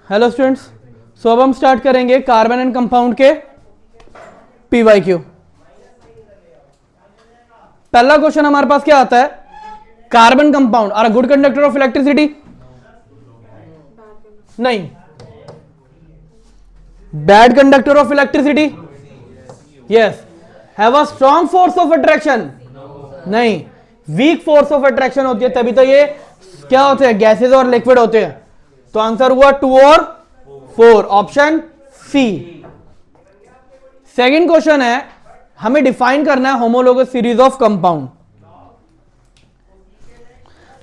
Hello students, सो अब हम start करेंगे कार्बन एंड कंपाउंड के पीवाईक्यू। पहला क्वेश्चन हमारे पास क्या आता है? Carbon compound are a good conductor of electricity? नहीं। Bad conductor of electricity? Yes. Have a strong force of attraction? नहीं। वीक फोर्स ऑफ अट्रैक्शन होती है, तभी तो ये क्या होते हैं, गैसेज और लिक्विड होते हैं। तो आंसर हुआ 2 और 4, ऑप्शन सी। सेकंड क्वेश्चन है, हमें डिफाइन करना है होमोलोगस सीरीज ऑफ कंपाउंड।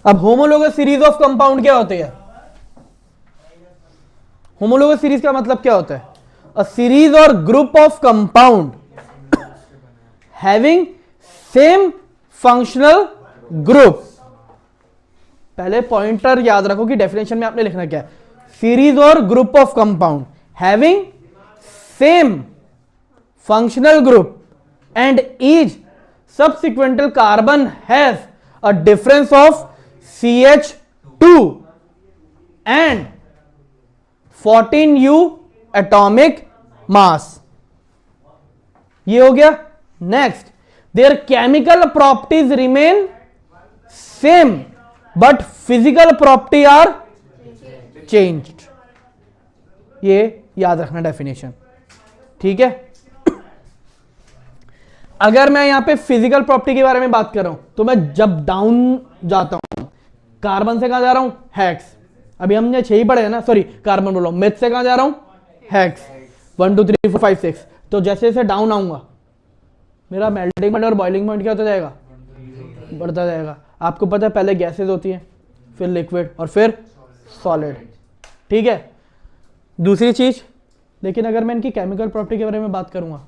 अब होमोलोगस सीरीज ऑफ कंपाउंड क्या होती है? होमोलोगस सीरीज का मतलब क्या होता है? अ सीरीज और group of compound having same functional group. पहले पॉइंटर याद रखो कि डेफिनेशन में आपने लिखना क्या है। सीरीज और group of compound having same functional group and each subsequential carbon has a difference of CH2 and 14U atomic mass. ये हो गया। Next, their chemical properties remain same but physical property are changed. ये याद रखना definition, ठीक है। अगर मैं यहां पे फिजिकल प्रॉपर्टी के बारे में बात कर रहा हूं तो मैं जब डाउन जाता हूं, कार्बन से कहां जा रहा हूं? हेक्स। अभी हमने 6 ही पढ़े हैं ना, सॉरी कार्बन बोलो, मेथ से कहां जा रहा हूं? हेक्स। 1 2 3 4 5 6। तो जैसे जैसे डाउन आऊंगा मेरा मेल्टिंग पॉइंट और बॉइलिंग पॉइंट क्या होता जाएगा? बढ़ता जाएगा। आपको पता है पहले गैसेज होती हैं, फिर लिक्विड और फिर सॉलिड, ठीक है। दूसरी चीज, लेकिन अगर मैं इनकी केमिकल प्रॉपर्टी के बारे में बात करूंगा,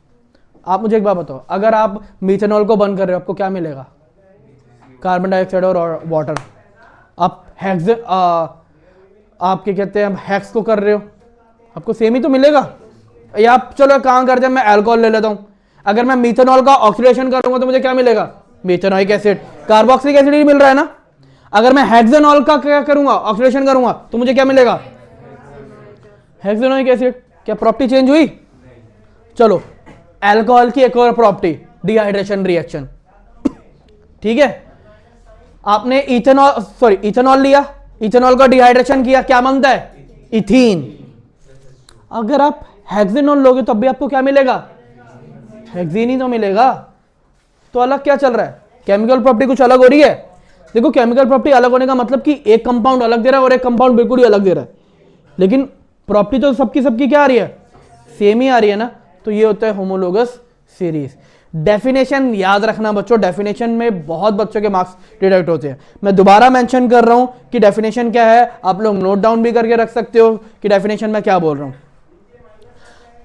आप मुझे एक बात बताओ, अगर आप मीथेनॉल को बर्न कर रहे हो आपको क्या मिलेगा? कार्बन डाइऑक्साइड और वाटर। आप हेक्स आप क्या कहते हैं, हेक्स को कर रहे हो, आपको सेम ही तो मिलेगा। या आप चलो काम करते हैं, मैं अल्कोहल ले लेता हूं, अगर मैं मीथेनॉल का ऑक्सीडेशन करूंगा तो मुझे क्या मिलेगा? मेथेनोइक एसिड, कार्बोक्सिलिक एसिड ही मिल रहा है ना। अगर मैं हेक्सेनॉल का क्या करूंगा, ऑक्सीडेशन करूंगा, तो मुझे क्या मिलेगा? हेक्सेनोइक एसिड। क्या प्रॉपर्टी चेंज हुई? चलो, अल्कोहल की एक और प्रॉपर्टी, डिहाइड्रेशन रिएक्शन, ठीक है। आपने इथेनॉल लिया, इथेनॉल का डिहाइड्रेशन किया, क्या बनता है? इथीन। अगर आप हेक्सेनॉल लोगे तो भी आपको क्या मिलेगा? हेक्सीन ही तो मिलेगा। तो अलग क्या चल रहा है? केमिकल प्रॉपर्टी कुछ अलग हो रही है। देखो, केमिकल प्रॉपर्टी अलग होने का मतलब कि एक कंपाउंड अलग दे रहा है और एक कंपाउंड बिल्कुल ही अलग दे रहा है, लेकिन प्रॉपर्टी तो सबकी क्या आ रही है? सेम ही आ रही है ना। तो ये होता है होमोलोगस सीरीज। डेफिनेशन याद रखना बच्चों, डेफिनेशन में बहुत बच्चों के मार्क्स डिडक्ट होते हैं। मैं दोबारा मेंशन कर रहा हूं कि डेफिनेशन क्या है, आप लोग नोट डाउन भी करके रख सकते हो कि डेफिनेशन में क्या बोल रहा हूं।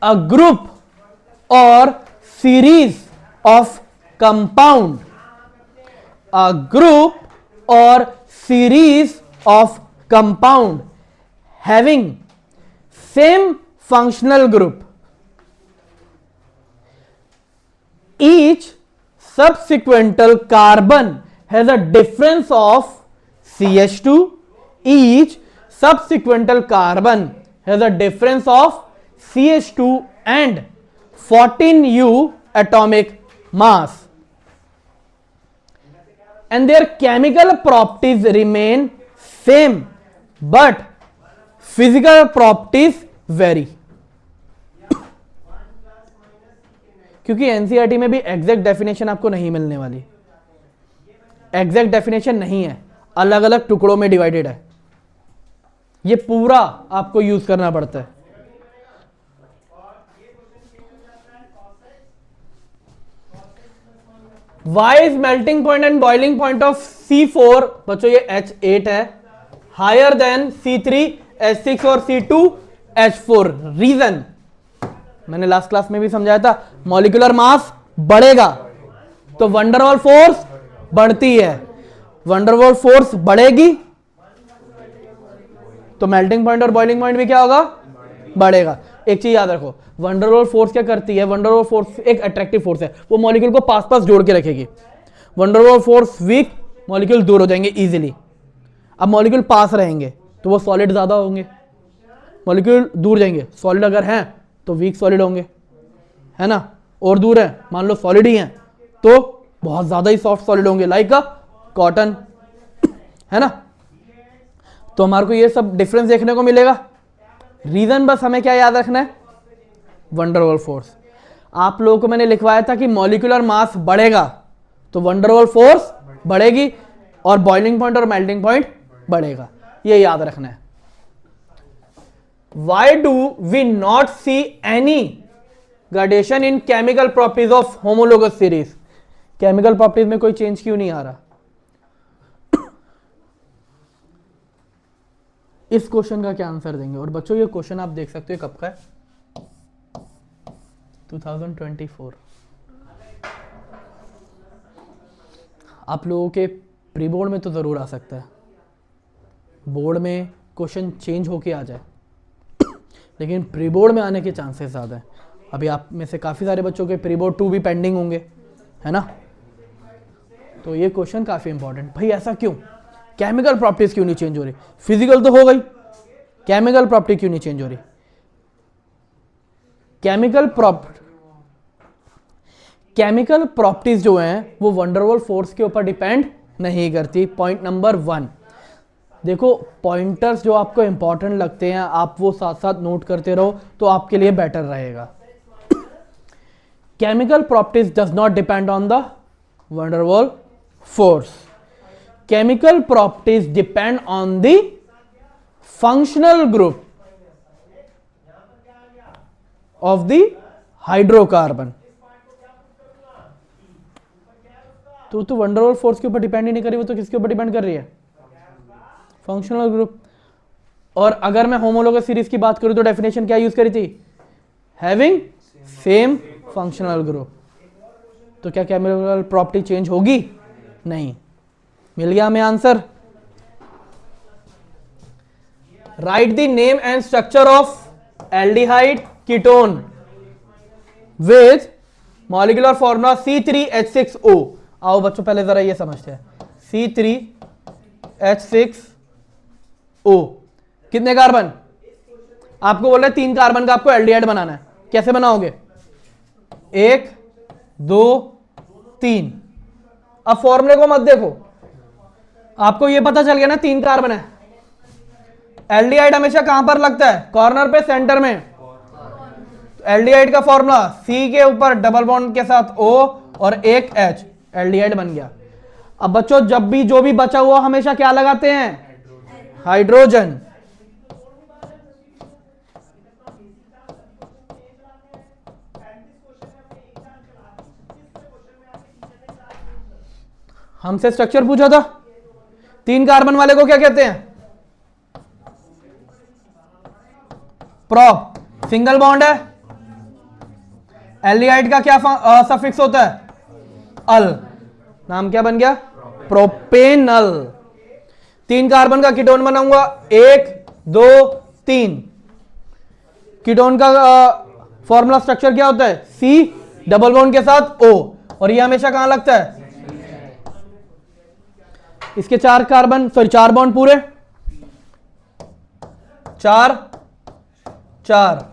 अ ग्रुप और series of compound, a group or series of compound having same functional group, each subsequental carbon has a difference of CH2, each subsequental carbon has a difference of CH2 and 14U atomic mass, and their chemical properties remain same but physical properties vary। क्योंकि NCERT में भी exact definition आपको नहीं मिलने वाली, exact definition नहीं है, अलग अलग टुकड़ों में डिवाइडेड है। ये पूरा आपको यूज करना पड़ता है। Why is melting point and boiling point of C4, बच्चों ये H8 है, higher than C3, H6 और C2, H4? रीजन मैंने लास्ट क्लास में भी समझाया था, मॉलिक्यूलर मास बढ़ेगा तो वंडरवॉल फोर्स बढ़ती है, वंडरवॉल फोर्स बढ़ेगी तो मेल्टिंग पॉइंट और बॉइलिंग पॉइंट भी क्या होगा? बढ़ेगा। एक चीज याद रखो, वंडरवॉल फोर्स क्या करती है? वंडरवॉल फोर्स एक अट्रैक्टिव फोर्स है, वो मॉलिक्यूल को पास पास जोड़ के रखेगी। वंडरवॉल फोर्स वीक, मॉलिक्यूल दूर हो जाएंगे इजीली। अब मॉलिक्यूल पास रहेंगे तो वो सॉलिड ज्यादा होंगे, मॉलिक्यूल दूर जाएंगे, सॉलिड अगर हैं तो वीक सॉलिड होंगे, है ना, और दूर है मान लो सॉलिड ही हैं तो बहुत ज्यादा ही सॉफ्ट सॉलिड होंगे, लाइक अ कॉटन, है ना। तो हमारे को ये सब डिफरेंस देखने को मिलेगा। रीजन बस हमें क्या याद रखना है, वंडरवॉल फोर्स। आप लोगों को मैंने लिखवाया था कि मॉलिक्यूलर मास बढ़ेगा तो वंडरवॉल फोर्स बढ़ेगी और बॉइलिंग पॉइंट और मेल्टिंग पॉइंट बढ़ेगा, ये याद रखना है। Why do we not see any gradation in chemical properties of homologous series? Chemical properties में कोई चेंज क्यों नहीं आ रहा? इस क्वेश्चन का क्या आंसर देंगे? और बच्चों ये क्वेश्चन आप देख सकते हो कब का है, 2024। आप लोगों के प्री बोर्ड में तो जरूर आ सकता है, बोर्ड में क्वेश्चन चेंज होके आ जाए, लेकिन प्री बोर्ड में आने के चांसेस ज़्यादा है। अभी आप में से काफ़ी सारे बच्चों के प्री बोर्ड 2 भी पेंडिंग होंगे, है ना। तो ये क्वेश्चन काफ़ी इंपॉर्टेंट, भाई ऐसा क्यों, केमिकल प्रॉपर्टीज क्यों नहीं चेंज हो रही? फिजिकल तो हो गई, केमिकल प्रॉपर्टी क्यों नहीं चेंज हो रही? केमिकल प्रॉपर्टीज जो हैं वो वंडरवॉल फोर्स के ऊपर डिपेंड नहीं करती। पॉइंट नंबर 1, देखो पॉइंटर्स जो आपको इंपॉर्टेंट लगते हैं आप वो साथ साथ नोट करते रहो तो आपके लिए बेटर रहेगा। Chemical properties does not depend on the van der Waals force, chemical properties depend on the functional group of the hydrocarbon. तो वंडरवॉल फोर्स के ऊपर डिपेंड ही नहीं करी, वो तो किसके ऊपर डिपेंड कर रही है? Functional group. और अगर मैं होमोलोगस सीरीज की बात करूं तो डेफिनेशन क्या यूज करी थी? Having same functional group. तो क्या केमिकल प्रॉपर्टी चेंज होगी? नहीं। मिल गया हमें answer. Right the name and structure of aldehyde ketone with molecular formula C3H6O। आओ बच्चों पहले जरा ये समझते हैं, C3H6O कितने कार्बन? आपको बोल रहे 3 कार्बन का आपको एल्डिहाइड बनाना है, कैसे बनाओगे? 1 2 3। अब फॉर्मूले को मत देखो, आपको ये पता चल गया ना 3 कार्बन है। एल्डिहाइड हमेशा कहां पर लगता है? कॉर्नर पे, सेंटर में। एल्डिहाइड का फॉर्मूला C के ऊपर डबल बॉन्ड के साथ O और एक H, एल्डिहाइड बन गया। अब बच्चों जब भी जो भी बचा हुआ हमेशा क्या लगाते हैं? हाइड्रोजन। हमसे स्ट्रक्चर पूछा था, 3 कार्बन वाले को क्या कहते हैं? प्रोप। सिंगल बॉन्ड है, एल्डिहाइड का क्या सफिक्स होता है? अल। नाम क्या बन गया? प्रोपेनल। 3 कार्बन का कीटोन बनाऊंगा, 1 2 3। कीटोन का फॉर्मूला स्ट्रक्चर क्या होता है? C डबल बॉन्ड के साथ O, और ये हमेशा कहां लगता है? इसके 4 कार्बन, सॉरी 4 बॉन्ड पूरे, 4 4।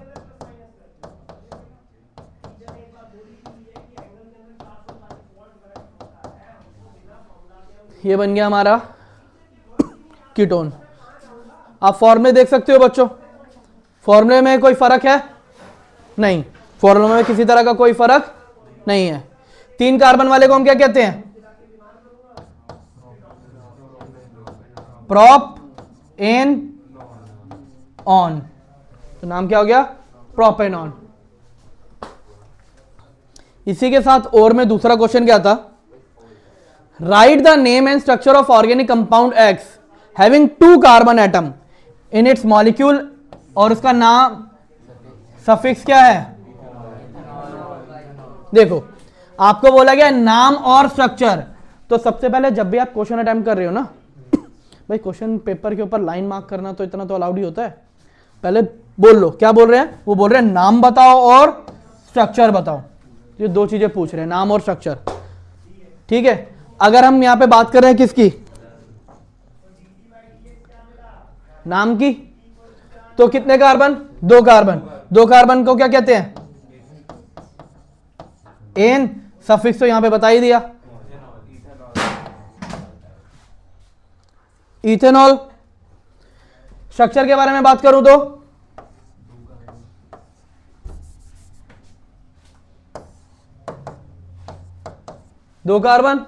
ये बन गया हमारा कीटोन। आप फॉर्मूले देख सकते हो बच्चों, फॉर्मूले में कोई फर्क है? नहीं, फॉर्मूले में किसी तरह का कोई फर्क नहीं है। 3 कार्बन वाले को हम क्या कहते हैं? Propanone. तो नाम क्या हो गया? प्रोपेनॉन। इसी के साथ और में दूसरा क्वेश्चन क्या था? Right the name and structure of organic compound X having 2 carbon atom in its molecule, और उसका नाम सफिक्स क्या है? देखो आपको बोला गया नाम और स्ट्रक्चर। तो सबसे पहले जब भी आप क्वेश्चन अटेम्प्ट कर रहे हो ना भाई, क्वेश्चन पेपर के ऊपर लाइन मार्क करना तो इतना तो अलाउड ही होता है। पहले बोल लो, क्या बोल रहे हैं? वो बोल रहे हैं नाम बताओ और स्ट्रक्चर बताओ। ये 2 चीजें पूछ रहे हैं, नाम और स्ट्रक्चर। ठीक है, अगर हम यहां पे बात कर रहे हैं किसकी? नाम की, तो कितने कार्बन? 2 कार्बन। 2 कार्बन को क्या कहते हैं? एन। सफिक्स तो यहां पे बता ही दिया। इथेनॉल स्ट्रक्चर के बारे में बात करूं तो दो कार्बन।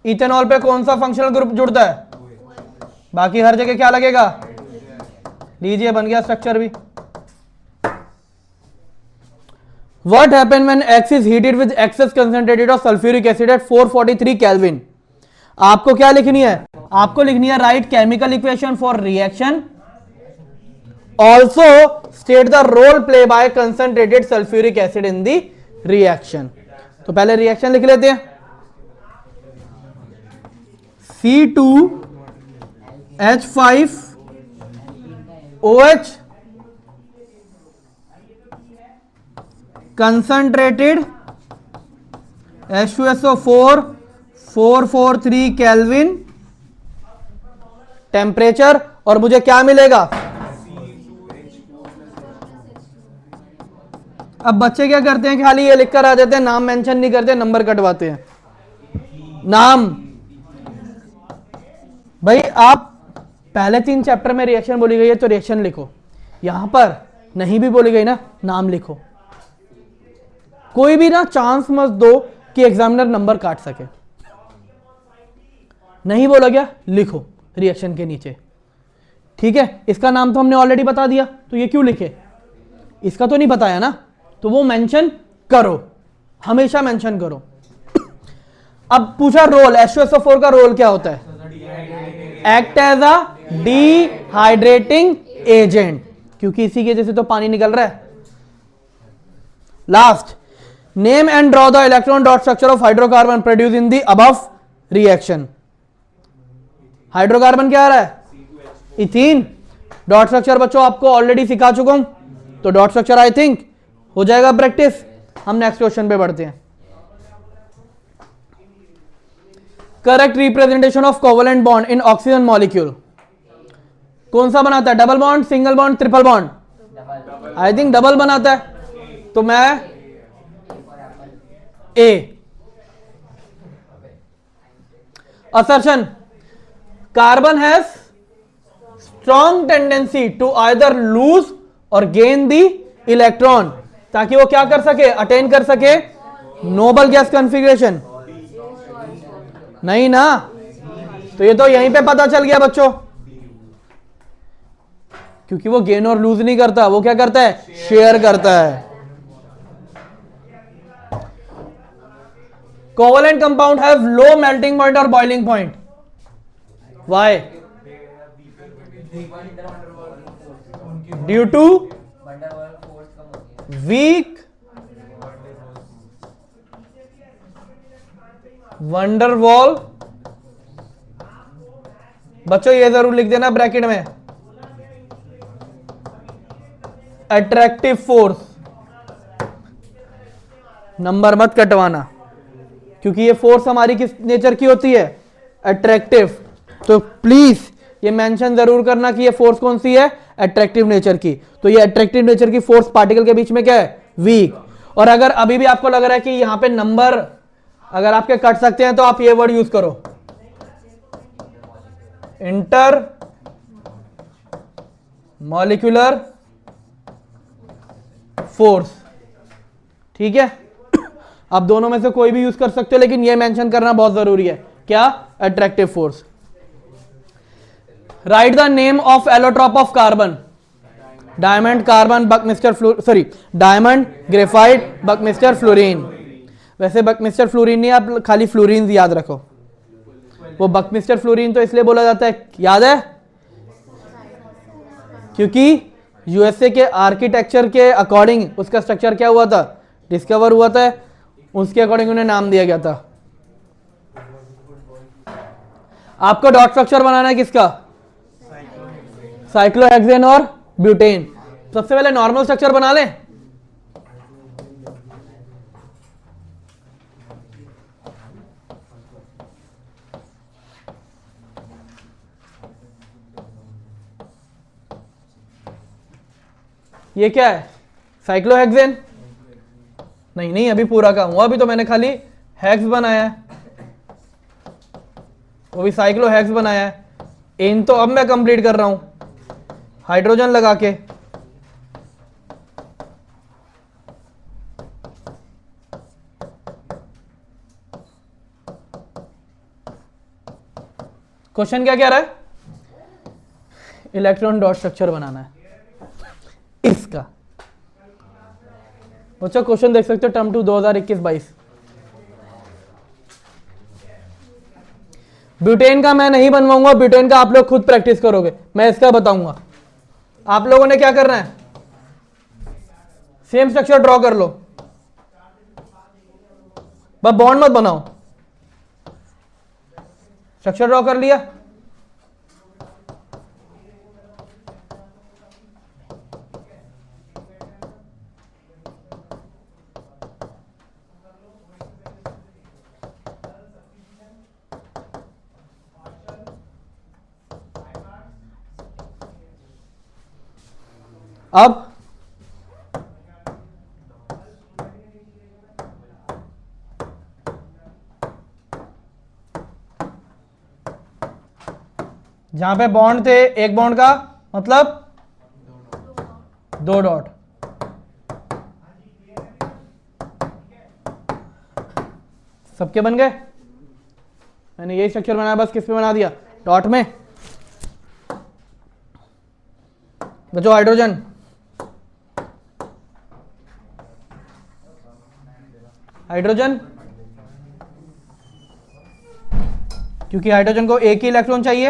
इथेनॉल पे कौन सा फंक्शनल ग्रुप जुड़ता है? बाकी हर जगह क्या लगेगा? लीजिए, बन गया स्ट्रक्चर भी। What happen when X is heated with excess concentrated of sulfuric acid at 443 Kelvin? आपको क्या लिखनी है? आपको लिखनी है write chemical equation for reaction, also state the role play by concentrated sulphuric acid in the reaction. तो पहले reaction लिख लेते हैं। C2H5OH concentrated H2SO4 443 kelvin temperature, और मुझे क्या मिलेगा? अब बच्चे क्या करते हैं, खाली ये लिखकर आ जाते हैं, नाम मेंशन नहीं करते, नंबर कटवाते हैं। नाम भाई आप पहले 3 चैप्टर में रिएक्शन बोली गई है तो रिएक्शन लिखो, यहां पर नहीं भी बोली गई ना, नाम लिखो। कोई भी ना चांस मत दो कि एग्जामिनर नंबर काट सके। नहीं बोला गया, लिखो रिएक्शन के नीचे, ठीक है। इसका नाम तो हमने ऑलरेडी बता दिया, तो ये क्यों लिखे? इसका तो नहीं बताया ना, तो वो मेंशन करो, हमेशा मेंशन करो। अब पूछा रोल, H2SO4 का रोल क्या होता है? Act as a dehydrating agent, क्योंकि इसी की वजह से तो पानी निकल रहा है। Last, name and draw the electron dot structure of hydrocarbon produce in the above reaction. Hydrocarbon क्या आ रहा है? इथीन। डॉट स्ट्रक्चर बच्चों आपको ऑलरेडी सिखा चुका हूं, तो डॉट स्ट्रक्चर आई थिंक हो जाएगा प्रैक्टिस। हम नेक्स्ट क्वेश्चन पे बढ़ते हैं। Correct representation of covalent bond in oxygen molecule कौन सा बनाता है? Double bond, single bond, triple bond? I think double बनाता है, तो मैं A. Assertion, carbon has strong tendency to either lose और गेन दी इलेक्ट्रॉन, ताकि वो क्या कर सके? अटेन कर सके नोबल गैस कॉन्फ़िगरेशन। नहीं ना, तो ये तो यहीं पे पता चल गया बच्चों, क्योंकि वो गेन और लूज नहीं करता, वो क्या करता है? शेयर करता है। Covalent compound have low melting point और boiling point, why? Due to weak van der Waals. बच्चों ये जरूर लिख देना ब्रैकेट में, अट्रैक्टिव फोर्स। नंबर मत कटवाना, क्योंकि ये फोर्स हमारी किस नेचर की होती है? अट्रैक्टिव। तो प्लीज ये मेंशन जरूर करना कि ये फोर्स कौन सी है? अट्रैक्टिव नेचर की। तो ये अट्रैक्टिव नेचर की फोर्स पार्टिकल के बीच में क्या है? वीक। और अगर अभी भी आपको लग रहा है कि यहां पे नंबर अगर आपके कट सकते हैं, तो आप ये वर्ड यूज करो, इंटर मॉलिक्यूलर फोर्स, ठीक है। आप दोनों में से कोई भी यूज कर सकते हो, लेकिन ये मेंशन करना बहुत जरूरी है। क्या? Attractive force. Right the name of allotrope of carbon. Diamond, carbon, buckminster sorry diamond, graphite, buckminster, fullerene. वैसे बकमिस्टर फ्लोरीन नहीं, आप खाली फ्लोरीन याद रखो। वो बकमिस्टर फ्लोरीन तो इसलिए बोला जाता है, याद है, क्योंकि यूएसए के आर्किटेक्चर के अकॉर्डिंग उसका स्ट्रक्चर क्या हुआ था? डिस्कवर हुआ था, उसके अकॉर्डिंग उन्हें नाम दिया गया था। आपको डॉट स्ट्रक्चर बनाना है किसका? साइक्लोहेक्सेन और ब्यूटेन। सबसे पहले नॉर्मल स्ट्रक्चर बना लें। ये क्या है? साइक्लोहेक्सेन? नहीं नहीं, अभी पूरा काम हुआ, अभी तो मैंने खाली हेक्स बनाया है, वो भी साइक्लोहेक्स बनाया है। इन तो अब मैं कंप्लीट कर रहा हूं हाइड्रोजन लगा के। क्वेश्चन क्या कह रहा है? इलेक्ट्रॉन डॉट स्ट्रक्चर बनाना है इसका। बच्चों क्वेश्चन देख सकते हो, टर्म 2 2021-22। ब्यूटेन का मैं नहीं बनवाऊंगा, ब्यूटेन का आप लोग खुद प्रैक्टिस करोगे, मैं इसका बताऊंगा। आप लोगों ने क्या करना है, सेम स्ट्रक्चर ड्रॉ कर लो, बस बॉन्ड मत बनाओ। स्ट्रक्चर ड्रॉ कर लिया, अब जहां पे बॉन्ड थे, एक बॉन्ड का मतलब 2 डॉट, सबके बन गए। मैंने यही स्ट्रक्चर बनाया, बस किस पे बना दिया, डॉट में। बच्चों हाइड्रोजन, हाइड्रोजन क्योंकि हाइड्रोजन को एक ही इलेक्ट्रॉन चाहिए,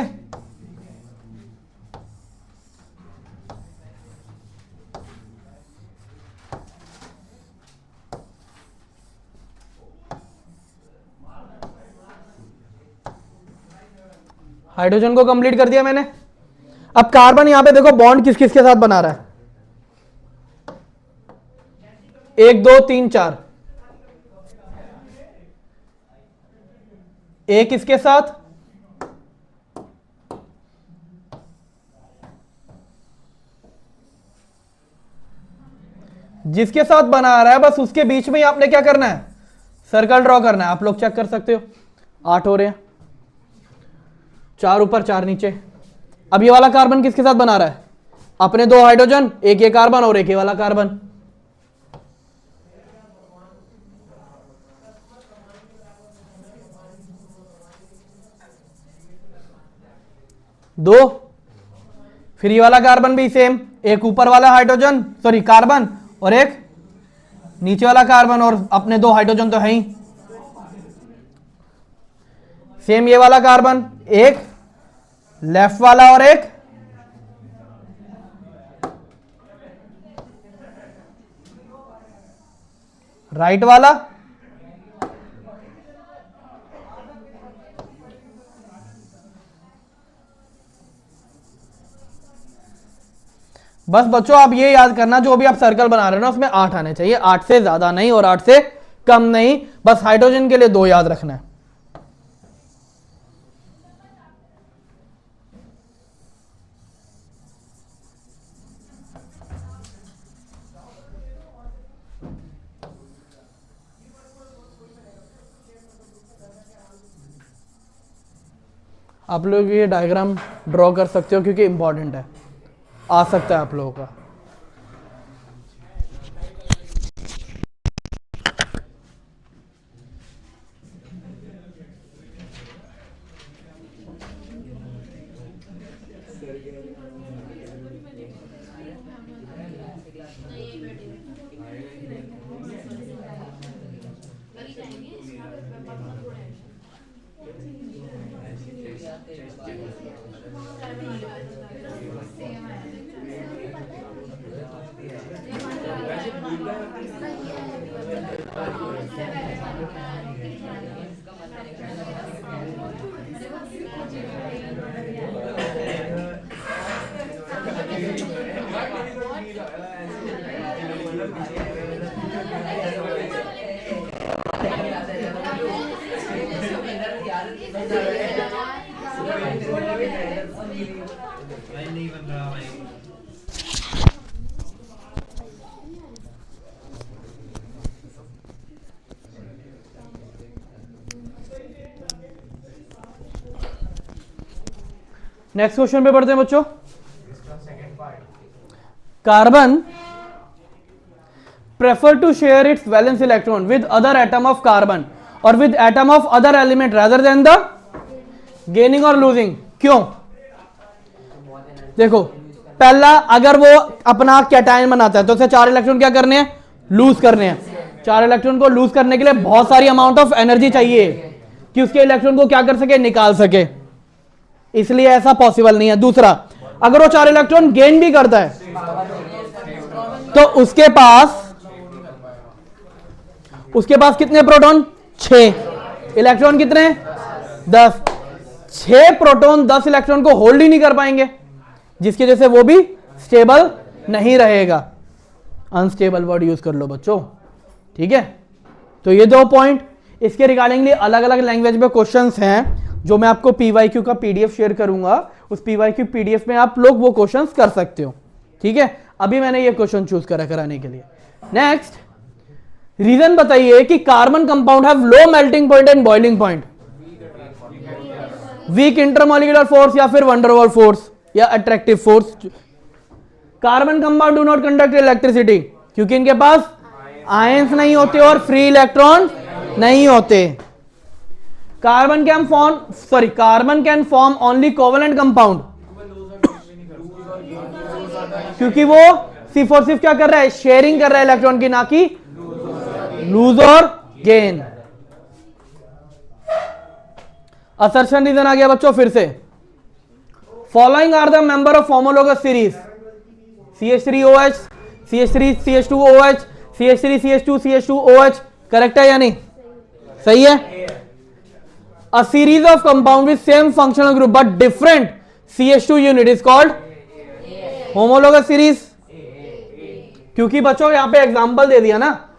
हाइड्रोजन को कंप्लीट कर दिया मैंने। अब कार्बन यहां पे देखो बॉन्ड किस किस के साथ बना रहा है, 1 2 3 4, एक इसके साथ, जिसके साथ बना रहा है बस उसके बीच में ही आपने क्या करना है, सर्कल ड्रॉ करना है। आप लोग चेक कर सकते हो, 8 हो रहे हैं, 4 ऊपर 4 नीचे। अब ये वाला कार्बन किसके साथ बना रहा है, अपने 2 हाइड्रोजन, एक ये कार्बन और एक ये वाला कार्बन। दो, फिर ये वाला कार्बन भी सेम, एक ऊपर वाला हाइड्रोजन सॉरी कार्बन और एक नीचे वाला कार्बन, और अपने 2 हाइड्रोजन तो है ही। सेम ये वाला कार्बन, एक लेफ्ट वाला और एक राइट वाला। बस बच्चों आप ये याद करना, जो भी आप सर्कल बना रहे हो ना उसमें 8 आने चाहिए, 8 से ज्यादा नहीं और 8 से कम नहीं। बस हाइड्रोजन के लिए 2 याद रखना है। आप लोग ये डायग्राम ड्रॉ कर सकते हो क्योंकि इंपॉर्टेंट है, आ सकता है आप लोगों का। नेक्स्ट क्वेश्चन पे पढ़ते हैं बच्चों। Carbon prefer to share its valence electron with other atom of carbon और with atom of other element rather than the gaining और लूजिंग। क्यों? देखो, पहला, अगर वो अपना कैटायन बनाता है तो उसे 4 इलेक्ट्रॉन क्या करने हैं? लूज करने हैं। 4 इलेक्ट्रॉन को लूज करने के लिए बहुत सारी अमाउंट ऑफ एनर्जी चाहिए कि उसके इलेक्ट्रॉन को क्या कर सके? निकाल सके। इसलिए ऐसा पॉसिबल नहीं है। दूसरा, अगर वो 4 इलेक्ट्रॉन गेन भी करता है तो उसके पास कितने प्रोटॉन? 6। इलेक्ट्रॉन कितने? 10। 6 प्रोटॉन 10 इलेक्ट्रॉन को होल्ड ही नहीं कर पाएंगे, जिसकी वजह से वो भी स्टेबल नहीं रहेगा। अनस्टेबल वर्ड यूज कर लो बच्चों, ठीक है। तो ये 2 पॉइंट। इसके रिगार्डिंगली अलग अलग लैंग्वेज में क्वेश्चंस हैं जो मैं आपको पीवाईक्यू का पीडीएफ शेयर करूंगा। उस पीवाईक्यू पीडीएफ में आप लोग वो क्वेश्चंस कर सकते हो, ठीक है। अभी मैंने ये क्वेश्चन चूज करा कराने के लिए। नेक्स्ट, रीजन बताइए कि carbon compound have low melting point and boiling point. Weak intermolecular force या फिर वंडरवॉल फोर्स या attractive force. Carbon compound do not conduct electricity क्योंकि इनके पास आयंस नहीं होते और फ्री इलेक्ट्रॉन नहीं होते। Carbon can form only covalent compound क्योंकि वो सिर्फ और सिर्फ क्या कर रहा है? शेयरिंग कर रहा है इलेक्ट्रॉन की, ना कि लूज और गेन। असर्शन रीजन आ गया बच्चों फिर से। Following are the member of homologous series CH3OH, CH3CH2OH, CH3CH2CH2OH। Correct है या नहीं? सही है। A series of compound with same functional group but different CH2 unit is called homologous series। क्योंकि बच्चों यहां पे एग्जांपल दे दिया ना।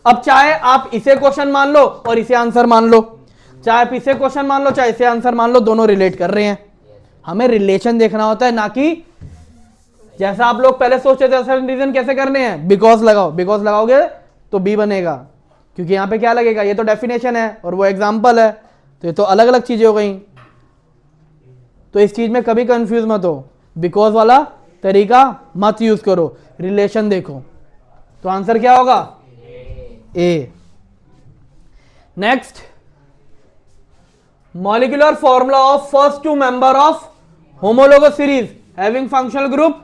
अब चाहे आप इसे क्वेश्चन मान लो और इसे आंसर मान लो, चाहे आप इसे क्वेश्चन मान लो चाहे इसे आंसर मान लो, दोनों रिलेट कर रहे हैं। हमें रिलेशन देखना होता है, ना कि जैसा आप लोग पहले सोचते थे रीजन कैसे करने हैं। बिकॉज लगाओ, बिकॉज लगाओगे तो बी बनेगा, क्योंकि यहां पे क्या लगेगा? ये तो डेफिनेशन है और वो एग्जांपल है, तो ये तो अलग अलग चीजें हो गई। तो इस चीज में कभी कंफ्यूज मत हो, बिकॉज वाला तरीका मत यूज करो, रिलेशन देखो। तो आंसर क्या होगा? A. Next, molecular formula of first 2 member of homologous series having functional group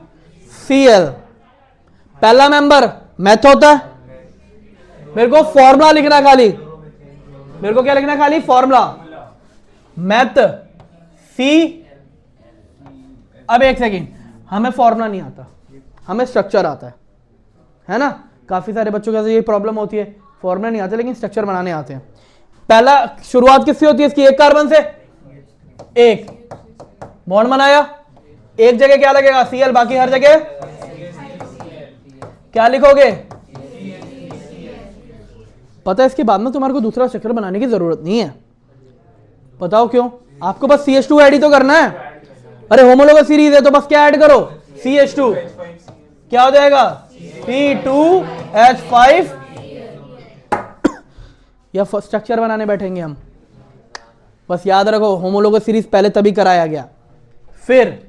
Cl। पहला मेंबर मैथ होता है। मेरे को फॉर्मूला लिखना खाली, मेरे को क्या लिखना खाली? फॉर्मूला मैथ सी। अब एक सेकेंड, हमें फॉर्मूला नहीं आता, हमें स्ट्रक्चर आता है ना। काफी सारे बच्चों के ये प्रॉब्लम होती है, फॉर्मूला नहीं आता लेकिन स्ट्रक्चर बनाने आते हैं। पहला शुरुआत किससे होती है इसकी? एक कार्बन से। एक बॉन्ड बनाया, एक जगह क्या लगेगा? Cl, बाकी हर जगह क्या लिखोगे? पता है इसके बाद में तुम्हारे को दूसरा स्ट्रक्चर बनाने की जरूरत नहीं है। बताओ क्यों? आपको बस CH2 ऐड ही तो करना है। अरे होमोलोगस सीरीज है तो बस क्या ऐड करो? CH2। क्या हो जाएगा? C2H5। या स्ट्रक्चर बनाने बैठेंगे हम। बस याद रखो, होमोलोगस सीरीज पहले तभी कराया गया। फिर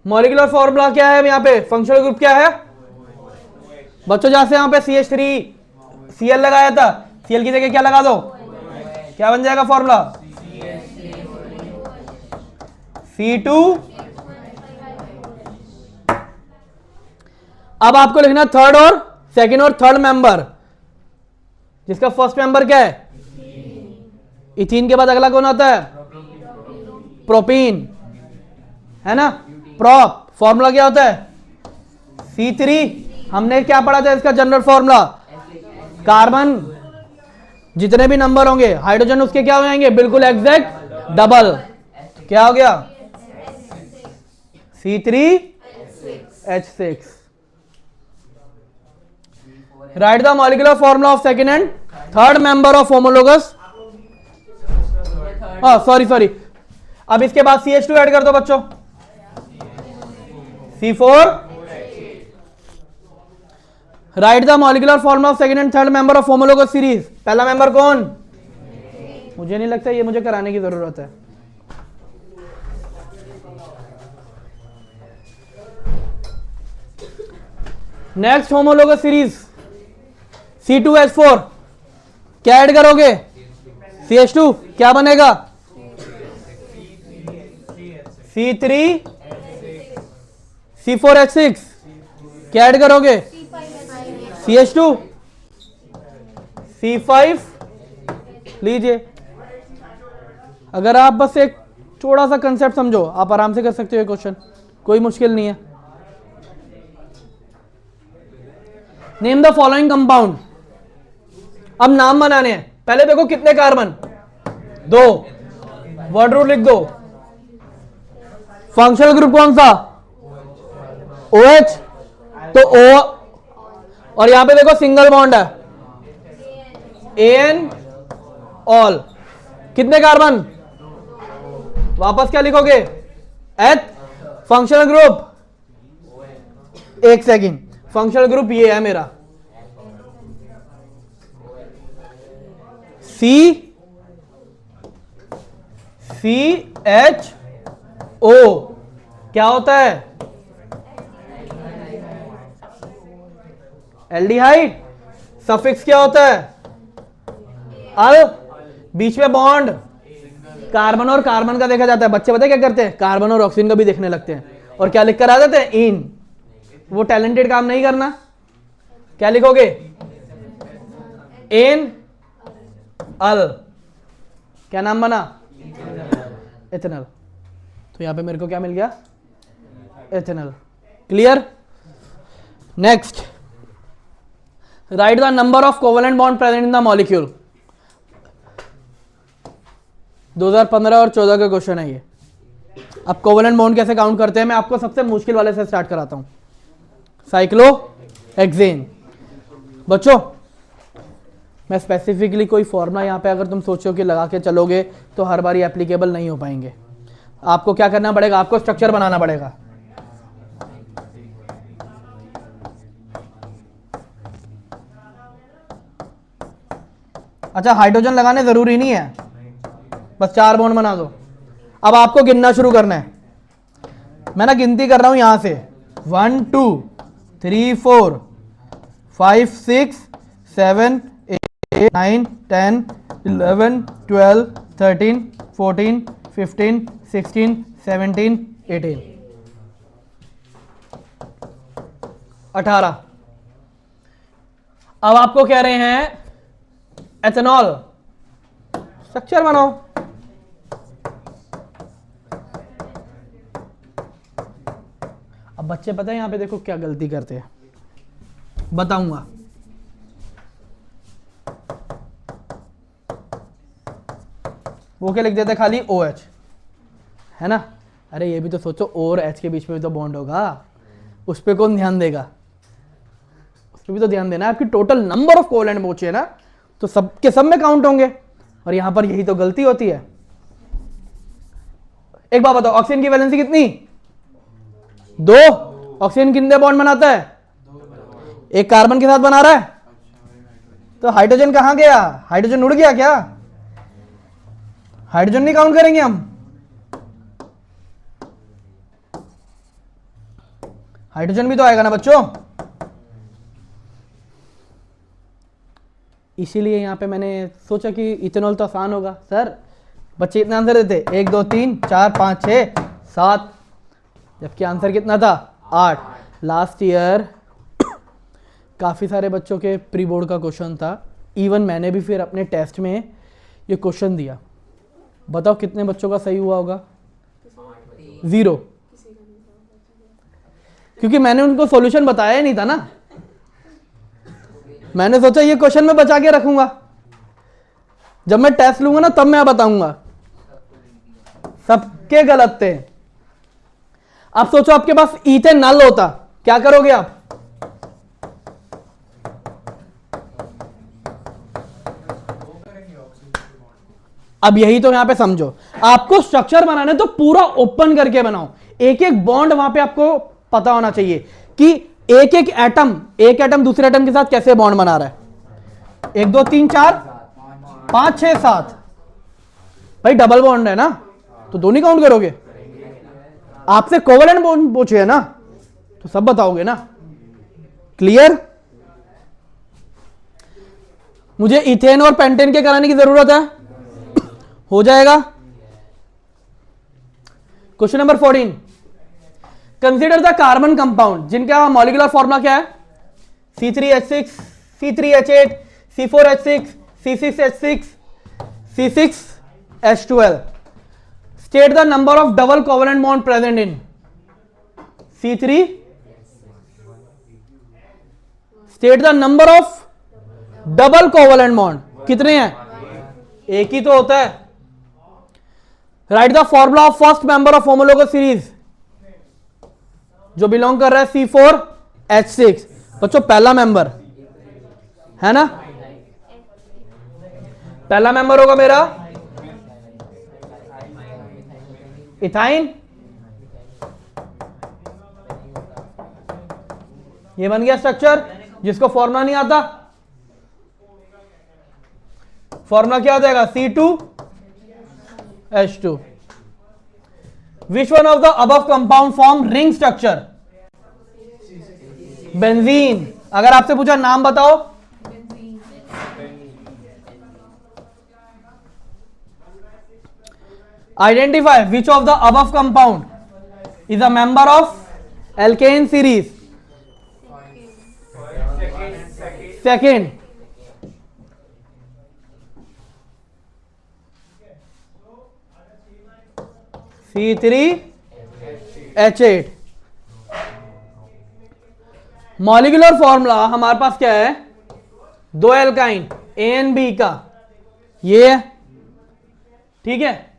मॉलिक्यूलर फॉर्मूला क्या है? यहाँ पे फंक्शनल ग्रुप क्या है बच्चों? जहां से यहाँ पे CH3Cl लगाया था, Cl की जगह क्या लगा दो? क्या बन जाएगा फॉर्मूला? C2। अब आपको लिखना थर्ड और सेकंड और थर्ड मेंबर, जिसका फर्स्ट मेंबर क्या है? इथीन के बाद अगला कौन आता है? प्रोपीन, है ना। प्रोप फॉर्मूला क्या होता है? C3। हमने क्या पढ़ा था इसका जनरल फॉर्मूला? कार्बन जितने भी नंबर होंगे हाइड्रोजन उसके क्या हो जाएंगे? बिल्कुल एग्जैक्ट डबल। क्या हो गया? C3H6। Right the molecular formula of second and third member of homologous. Sorry, अब इसके बाद CH2 ऐड कर दो बच्चों, C4। Right the molecular formula of second and third member of homologous series. पहला मेंबर कौन? मुझे नहीं लगता ये मुझे कराने की जरूरत है। नेक्स्ट होमोलोगस सीरीज C2H4 क्या ऐड करोगे? CH2 क्या बनेगा? C3 C4H6 क्या ऐड करोगे? CH2 C5 लीजिए। अगर आप बस एक थोड़ा सा कंसेप्ट समझो आप आराम से कर सकते हो ये क्वेश्चन, कोई मुश्किल नहीं है। Name the following compound. अब नाम बनाने हैं। पहले देखो कितने कार्बन, 2, वर्ड रूट लिख दो। फंक्शनल ग्रुप कौन सा? OH, तो O, और यहां पे देखो सिंगल बॉन्ड है AN ऑल। कितने कार्बन? वापस क्या लिखोगे? H। फंक्शनल ग्रुप, एक सेकंड, फंक्शनल ग्रुप ये है मेरा CHO क्या होता है? एल्डिहाइड। सफिक्स क्या होता है? अल। बीच में बॉन्ड कार्बन और कार्बन का देखा जाता है। बच्चे पता है क्या करते हैं? कार्बन और ऑक्सीजन का भी देखने लगते हैं और क्या लिख कर आ जाते हैं? इन। वो टैलेंटेड काम नहीं करना। क्या लिखोगे? एन अल। क्या नाम बना? एथेनॉल। तो यहां पे मेरे को क्या मिल गया? Ethanol. Clear? Next, right the number of covalent bond present in the molecule. 2015 और 14 का क्वेश्चन है ये। अब कोवेलेंट बॉन्ड कैसे काउंट करते हैं मैं आपको सबसे मुश्किल वाले से स्टार्ट कराता हूं, साइक्लोहेक्सेन। बच्चों मैं स्पेसिफिकली कोई फॉर्मूला यहां पे अगर तुम सोचो कि लगा के चलोगे तो हर बार एप्लीकेबल नहीं हो पाएंगे। आपको क्या करना पड़ेगा? आपको स्ट्रक्चर बनाना पड़ेगा। अच्छा हाइड्रोजन लगाने जरूरी नहीं है, बस 4 बॉन्ड बना दो। अब आपको गिनना शुरू करना है। मैं ना गिनती कर रहा हूं यहां से 1 2 3 4 5 6 7 8 9 10 11 12 13 14 15 16 17 18 18। अब आपको कह रहे हैं एथेनॉल स्ट्रक्चर बनाओ। अब बच्चे पता है यहां पे देखो क्या गलती करते हैं, बताऊंगा। वो क्या लिख देते खाली OH, है ना? अरे ये भी तो सोचो O और H के बीच में भी तो बॉन्ड होगा, उस पर कौन ध्यान देगा? उस पर भी तो ध्यान देना है। आपकी total number of covalent bonds है ना, तो सबके सब में काउंट होंगे, और यहां पर यही तो गलती होती है। एक बात बताओ, ऑक्सीजन की वैलेंसी कितनी? 2। ऑक्सीजन कितने बॉन्ड बनाता है? एक कार्बन के साथ बना रहा है, तो हाइड्रोजन कहां गया? हाइड्रोजन उड़ गया क्या? हाइड्रोजन नहीं काउंट करेंगे हम? हाइड्रोजन भी तो आएगा ना बच्चों। इसीलिए यहां पे मैंने सोचा कि इथेनॉल तो आसान होगा। सर बच्चे इतना आंसर देते 1 2 3 4 5 6 7, जबकि आंसर कितना था? 8। लास्ट ईयर काफ़ी सारे बच्चों के प्री बोर्ड का क्वेश्चन था, इवन मैंने भी फिर अपने टेस्ट में ये क्वेश्चन दिया। बताओ कितने बच्चों का सही हुआ होगा? 0, क्योंकि मैंने उनको सॉल्यूशन बताया ही नहीं था ना। मैंने सोचा ये क्वेश्चन मैं बचा के रखूंगा, जब मैं टेस्ट लूंगा ना तब मैं बताऊंगा। सबके गलत थे। अब सोचो आपके पास इथेनॉल होता, क्या करोगे आप? अब यही तो यहां पे समझो, आपको स्ट्रक्चर बनाना तो पूरा ओपन करके बनाओ। एक एक बॉन्ड वहां पे आपको पता होना चाहिए कि एक एक एटम दूसरे एटम के साथ कैसे बॉन्ड बना रहा है। 1 2 3 4 5 6 7, भाई डबल बॉन्ड है ना, तो दोनों काउंट करोगे। आपसे कोवेलेंट बॉन्ड पूछे है ना, तो सब बताओगे ना। क्लियर? मुझे इथेन और पेंटेन के कराने की जरूरत है? हो जाएगा। Question number 14, consider the carbon compound जिनका मॉलिक्यूलर फॉर्मूला क्या है? C3H6, C3H8, C4H6, C6H6, C6H12. State the number of double covalent bond present in C3. State the number of double covalent bond कितने हैं? एक ही तो होता है। Right the formula of first member of homologous series जो belong कर रहा है C4H6। बच्चों पहला मेंबर है ना, पहला मेंबर होगा मेरा इथाइन। ये बन गया स्ट्रक्चर जिसको फॉर्मूला नहीं आता। फॉर्मूला क्या हो जाएगा? C2H2। Which one of the above compound form ring structure? Benzene. अगर आपसे पूछा नाम बताओ, identify which of the above compound is a member of alkene series? Second. C3H8। Molecular formula हमारे पास क्या है? दो एल्काइन A एंड B का, ये है, ठीक है।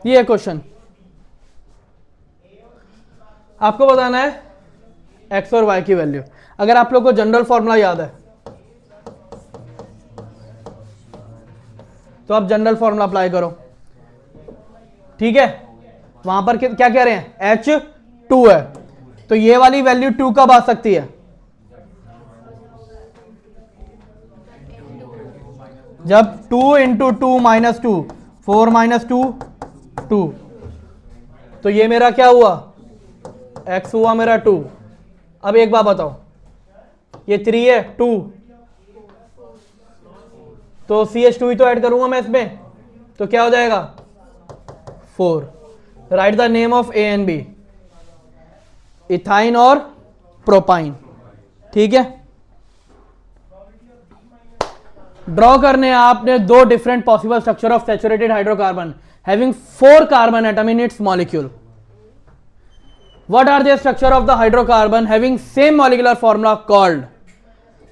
ये क्वेश्चन आपको बताना है एक्स और वाई की वैल्यू। अगर आप लोग को जनरल फॉर्मूला याद है तो आप जनरल फॉर्मूला अप्लाई करो, ठीक है। वहां पर क्या कह रहे हैं? H2 है, तो ये वाली वैल्यू 2 कब आ सकती है? जब 2 इंटू 2 माइनस 2, 4 माइनस 2 2, तो ये मेरा क्या हुआ? x हुआ मेरा 2। अब एक बात बताओ, ये 3 है 2, तो CH2 ही तो ऐड करूंगा मैं इसमें, तो क्या हो जाएगा? 4। Right the name of A and B, ethyne और प्रोपाइन, ठीक है। ड्रॉ करने हैं आपने दो different possible structure of saturated hydrocarbon having 4 carbon atom in its molecule. What are the structure of the hydrocarbon having same molecular formula called?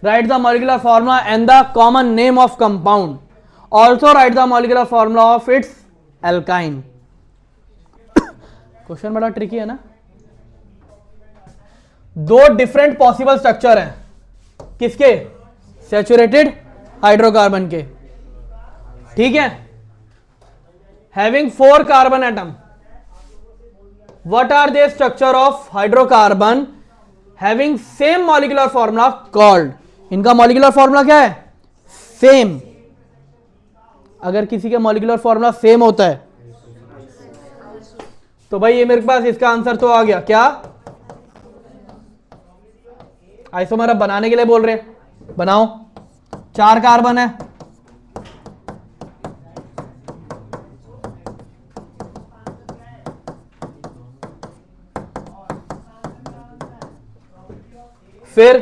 Write the molecular formula and the common name of compound. Also write the molecular formula of its alkyne. Question बड़ा tricky है ना। दो different possible structure हैं किसके? Saturated hydrocarbon के, ठीक है। having 4 carbon atom, what are the structure of hydrocarbon having same molecular formula called? इनका molecular formula क्या है? Same। अगर किसी का molecular formula same होता है तो भाई ये मेरे पास इसका आंसर तो आ गया। क्या? आइसोमर अब बनाने के लिए बोल रहे, बनाओ। 4 कार्बन है, फिर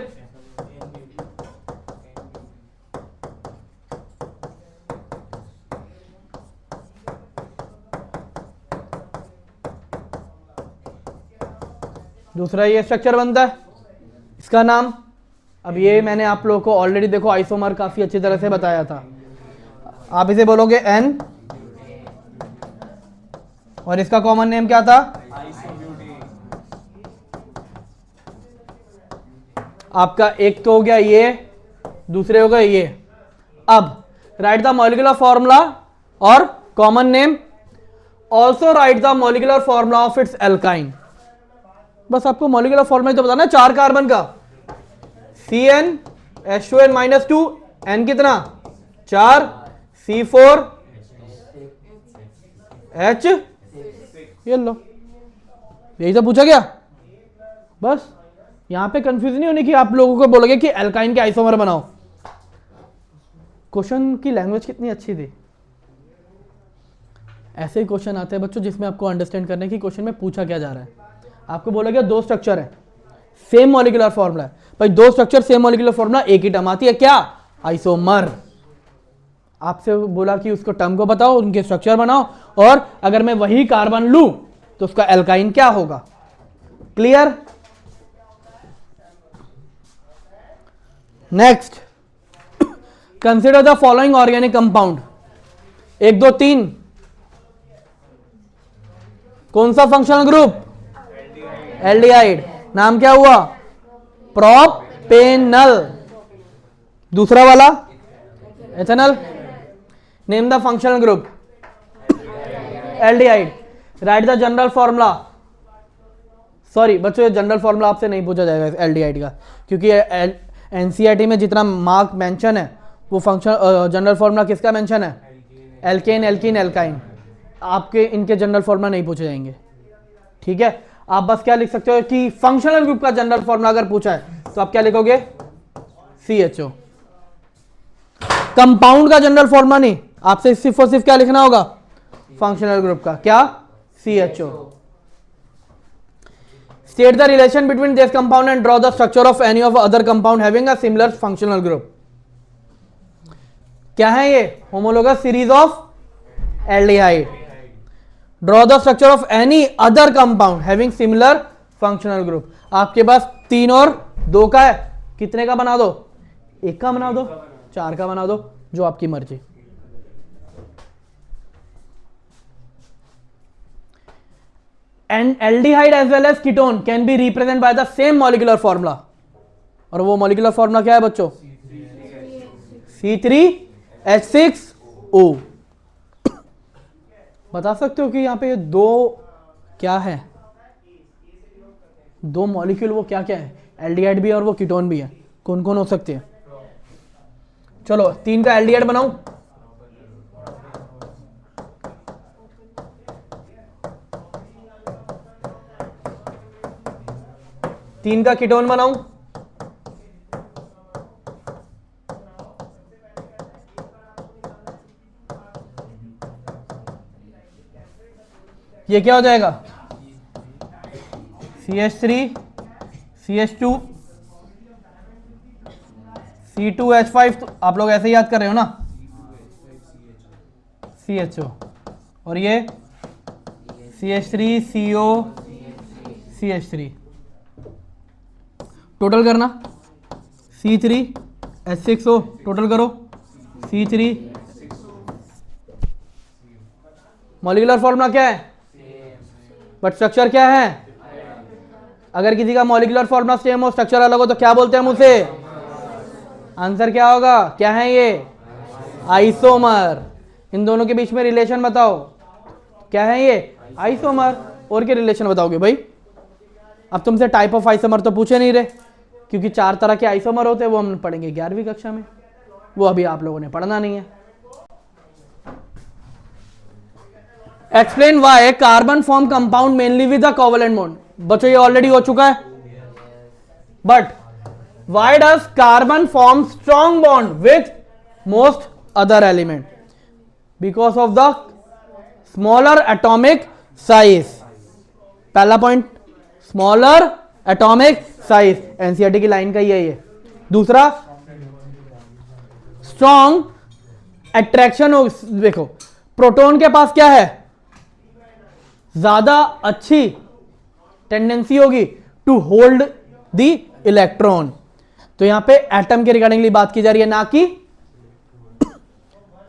दूसरा ये स्ट्रक्चर बनता है, इसका नाम, अब ये मैंने आप लोगों को ऑलरेडी देखो आइसोमर काफी अच्छी तरह से बताया था। आप इसे बोलोगे N और इसका कॉमन नेम क्या था? आपका एक तो हो गया ये, दूसरे हो गए ये। अब राइट द मॉलिक्यूलर फॉर्मूला और common name, also right the molecular formula of its alkyne. बस आपको मॉलिक्यूलर फॉर्मूला तो बताना है 4 कार्बन का, CnH2n-2, N कितना 4, C4H, ये लो, यही तो पूछा गया। बस यहां पे कंफ्यूज नहीं होने की, आप लोगों को बोलोगे कि एल्काइन के आइसोमर बनाओ। क्वेश्चन की लैंग्वेज कितनी अच्छी थी। ऐसे ही क्वेश्चन आते हैं बच्चों जिसमें आपको अंडरस्टैंड करने की क्वेश्चन में पूछा क्या जा रहा है। आपको बोलोगे 2 स्ट्रक्चर है, सेम मॉलिक्यूलर फॉर्मूला है, भाई 2 स्ट्रक्चर सेम मॉलिक्यूलर फॉर्मूला, एक ही टर्म आती है, क्या आइसोमर। आपसे बोला कि उसको टर्म को बताओ, उनके स्ट्रक्चर बनाओ, और अगर मैं वही कार्बन लूं तो उसका एल्काइन क्या होगा। Clear. Next, consider the following organic compound. 1 2 3, कौन सा फंक्शनल ग्रुप, एल्डिहाइड। नाम क्या हुआ, प्रोपेनल। दूसरा वाला ethanol. Name the functional group, aldehyde. Right the general formula. Sorry बच्चों, ये जनरल फॉर्मूला आपसे नहीं पूछा जाएगा एल्डिहाइड का, क्योंकि एनसीईआरटी में जितना मार्क मेंशन है वो फंक्शन जनरल फॉर्मूला किसका मेंशन है, एल्केन, एल्कीन, एल्काइन। आपके इनके जनरल फॉर्मूला नहीं पूछे जाएंगे, ठीक है। आप बस क्या लिख सकते हो कि फंक्शनल ग्रुप का जनरल फॉर्मूला अगर पूछा है तो आप क्या लिखोगे, CHO। कंपाउंड का जनरल फॉर्मूला नहीं, आपसे सिर्फ और सिर्फ क्या लिखना होगा, फंक्शनल ग्रुप का, क्या CHO। State the relation between this compound and draw the structure of any of other compound having a similar functional group. क्या है ये, homologous series of aldehyde. Draw the structure of any other compound having similar functional group. आपके पास 3 और 2 का है, कितने का बना दो, 1 का बना दो, 4 का बना दो, जो आपकी मर्जी। And aldehyde as well as ketone can be represent by the same molecular formula. और वो मॉलिक्यूलर फॉर्मूला क्या है बच्चों, C3H6O। बता सकते हो कि यहां पे 2 क्या है, 2 मॉलिक्यूल वो क्या क्या है, एल्डिहाइड भी है और वो कीटोन भी है, कौन कौन हो सकते हैं। चलो 3 का एल्डिहाइड बनाऊं, तीन का कीटोन बनाऊं, ये क्या हो जाएगा, CH3 CH2 C2H5। तो आप लोग ऐसे याद कर रहे हो ना, CHO, और ये CH3 CO CH3। टोटल करना, C3H6O, टोटल करो, C3। मॉलिक्यूलर फॉर्मूला क्या है, बट स्ट्रक्चर क्या है। अगर किसी का मॉलिक्यूलर फॉर्मूला सेम हो, स्ट्रक्चर अलग हो, तो क्या बोलते हैं हम उसे, आंसर क्या होगा, क्या है ये, आइसोमर। इन दोनों के बीच में रिलेशन बताओ, क्या है ये, आइसोमर। और क्या रिलेशन बताओगे भाई। अब तुमसे टाइप ऑफ आइसोमर तो पूछे नहीं रहे, क्योंकि 4 तरह के आइसोमर होते हैं, वो हम पढ़ेंगे 11वीं कक्षा में, वो अभी आप लोगों ने पढ़ना नहीं है। Explain why carbon form compound mainly with the covalent bond. बच्चों ये ऑलरेडी हो चुका है, but why does carbon form strong bond with most other element, because of the smaller atomic size. पहला point, smaller atomic size, NCERT की line का ही है ये। दूसरा, स्ट्रॉन्ग अट्रैक्शन हो, देखो प्रोटॉन के पास क्या है, ज्यादा अच्छी टेंडेंसी होगी टू होल्ड द इलेक्ट्रॉन। तो यहां पे एटम के रिगार्डिंगली बात की जा रही है, ना कि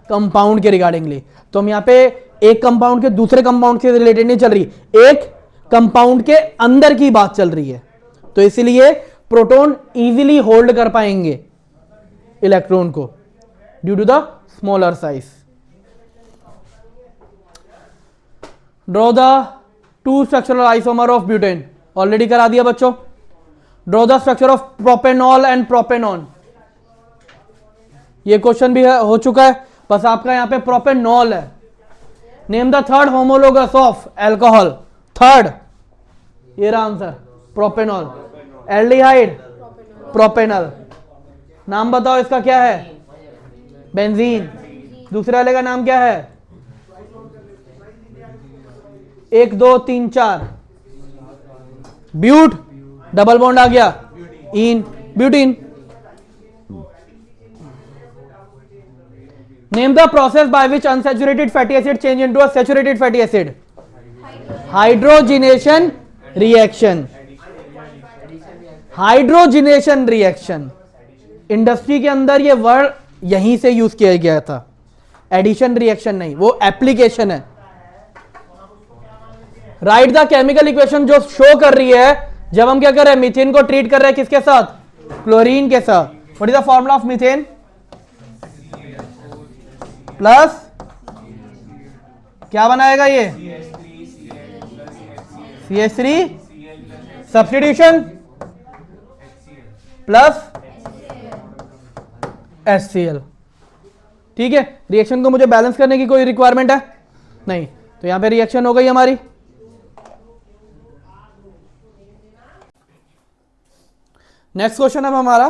कंपाउंड के रिगार्डिंगली। तो हम यहां पे एक कंपाउंड के दूसरे कंपाउंड से रिलेटेड नहीं चल रही, एक कंपाउंड के अंदर की बात चल रही है। तो इसीलिए प्रोटॉन इजीली होल्ड कर पाएंगे इलेक्ट्रॉन को due to the smaller size. Draw the 2 structural isomer of butane. Already करा दिया बच्चों। Draw the structure of propanol and propanone, ये क्वेश्चन भी हो चुका है, बस आपका यहां पे प्रोपेनॉल है। Name the third homologous of alcohol, third, ये रहा आंसर, प्रोपेनॉल। एल्डिहाइड प्रोपेनॉल, नाम बताओ इसका क्या है, बेंजीन। दूसरे वाले का नाम क्या है, 1 2 3 4, ब्यूट, डबल बॉन्ड आ गया, in, butene. Name the process by which unsaturated fatty acid change into a saturated fatty acid, hydrogenation reaction, hydrogenation reaction. Industry के अंदर ये वर्ड यहीं से यूज किया गया था, एडिशन रिएक्शन नहीं, वो एप्लीकेशन है। राइट द केमिकल इक्वेशन जो शो कर रही है जब हम क्या कर रहे हैं, मीथेन को ट्रीट कर रहे हैं किसके साथ, क्लोरीन के साथ। What is the formula of methane, plus क्या बनाएगा ये, CH3 सब्स्टिट्यूशन प्लस HCl। ठीक है, रिएक्शन को मुझे बैलेंस करने की कोई रिक्वायरमेंट है नहीं, तो यहां पे रिएक्शन हो गई हमारी। नेक्स्ट क्वेश्चन है हमारा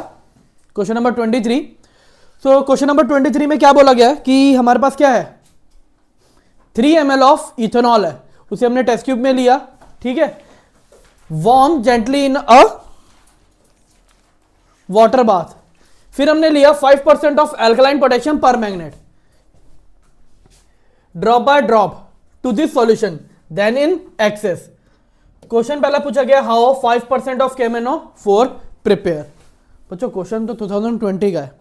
क्वेश्चन नंबर 23। तो क्वेश्चन नंबर 23 में क्या बोला गया है कि हमारे पास क्या है, 3 ml ऑफ इथेनॉल है, उसे हमने टेस्ट ट्यूब में लिया, ठीक है, warm gently in a water bath, फिर हमने लिया 5% of alkaline potassium permanganate, drop by drop to this solution, then in excess. Question पहला पूछा गया, हाउ 5% ऑफ KMnO4 प्रिपेयर। बच्चों क्वेश्चन तो 2020 का है।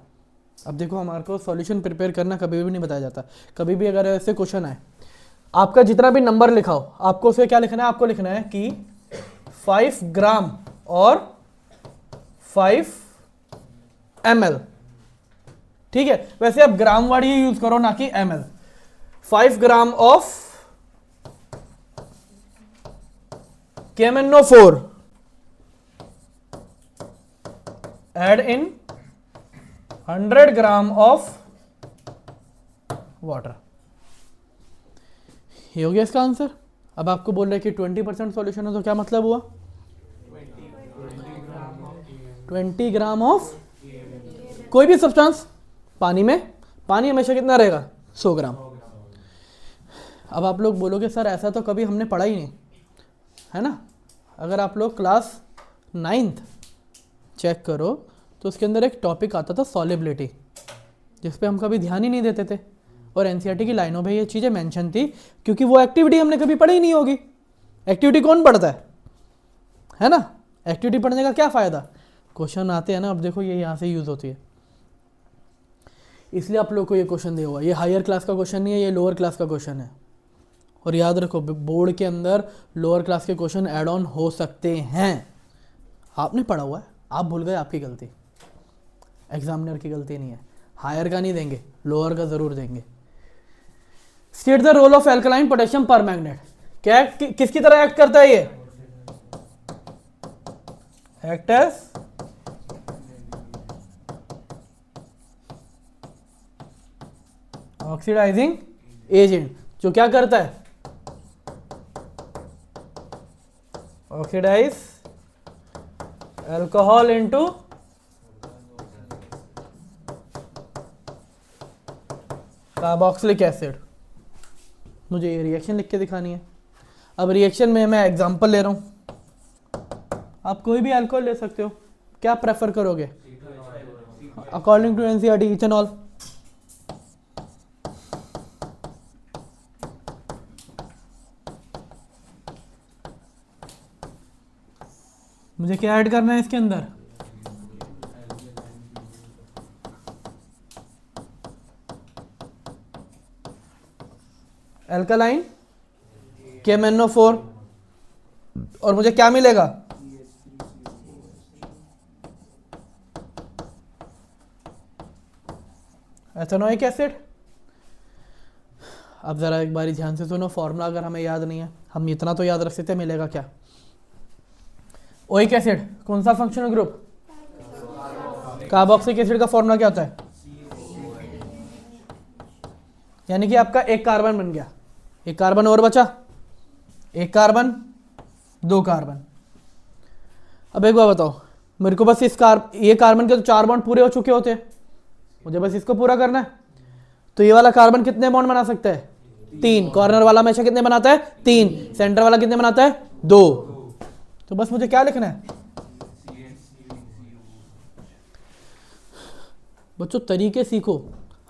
अब देखो हमारे को सॉल्यूशन प्रिपेयर करना कभी भी नहीं बताया जाता, कभी भी अगर ऐसे क्वेश्चन आए, आपका जितना भी नंबर लिखा हो, आपको उसे क्या लिखना है, आपको लिखना है कि 5 ग्राम और 5 ml, ठीक है। वैसे आप ग्राम वर्ड ही यूज करो ना कि ml। 5 gram of KMnO4 add in 100 gram of water, ये हो गया इसका आंसर। अब आपको बोल रहे हैं कि 20% सॉल्यूशन है, तो क्या मतलब हुआ, 20 ग्राम ऑफ कोई भी सब्सटेंस पानी में, पानी हमेशा कितना रहेगा, 100 ग्राम। अब आप लोग बोलोगे सर ऐसा तो कभी हमने पढ़ा ही नहीं, है ना। अगर आप लोग क्लास 9th चेक करो तो उसके अंदर एक टॉपिक आता था सॉलिबिलिटी, जिस पे हम कभी ध्यान ही नहीं देते थे, और एनसीईआरटी की लाइनों में ये चीज़ें मेंशन थी, क्योंकि वो एक्टिविटी हमने कभी पढ़ी ही नहीं होगी। एक्टिविटी कौन पढ़ता है ना, एक्टिविटी पढ़ने का क्या फ़ायदा, क्वेश्चन आते हैं ना। अब देखो ये यहाँ से यूज़ होती है, इसलिए आप लोग को ये क्वेश्चन दिया हुआ है। ये हायर क्लास का क्वेश्चन नहीं है, ये लोअर क्लास का क्वेश्चन है। और याद रखो बोर्ड के अंदर लोअर क्लास के क्वेश्चन ऐड ऑन हो सकते हैं। आपने पढ़ा हुआ है, आप भूल गए, आपकी गलती, एग्जामिनर की गलती नहीं है। हायर का नहीं देंगे, लोअर का जरूर देंगे। State the role of alkaline potassium permanganate, क्या किसकी तरह एक्ट करता है ये, एक्ट एज ऑक्सीडाइजिंग एजेंट, जो क्या करता है, oxidise alcohol into carboxylic acid. मुझे ये रिएक्शन लिख के दिखानी है। अब रिएक्शन में मैं एग्जांपल ले रहा हूं, आप कोई भी अल्कोहल ले सकते हो, क्या प्रेफर करोगे, अकॉर्डिंग टू एनसीईआरटी इथेनॉल। मुझे क्या ऐड करना है इसके अंदर, एल्कलाइन KMnO4, और मुझे क्या मिलेगा, एथेनोइक एसिड। अब जरा एक बारी ध्यान से सुनो, फॉर्मूला अगर हमें याद नहीं है, हम इतना तो याद रख सकते हैं, मिलेगा क्या, ओइक एसिड कौन सा फंक्शनल ग्रुप? कार्बोक्सिलिक एसिड का फॉर्मूला क्या होता है? यानी कि आपका एक कार्बन बन गया, एक कार्बन और बचा, एक कार्बन, दो कार्बन। अब एक बार बताओ, मेरे को बस ये कार्बन के तो 4 बॉन्ड पूरे हो चुके होते हैं, मुझे बस इसको पूरा करना है। तो ये वाला कार्बन कितने बॉन्ड बना सकता है? 3। कॉर्नर वाला हमेशा कितने बनाता है? 3। सेंटर वाला कितने बनाता है? 2। तो बस मुझे क्या लिखना है बच्चों? तरीके सीखो,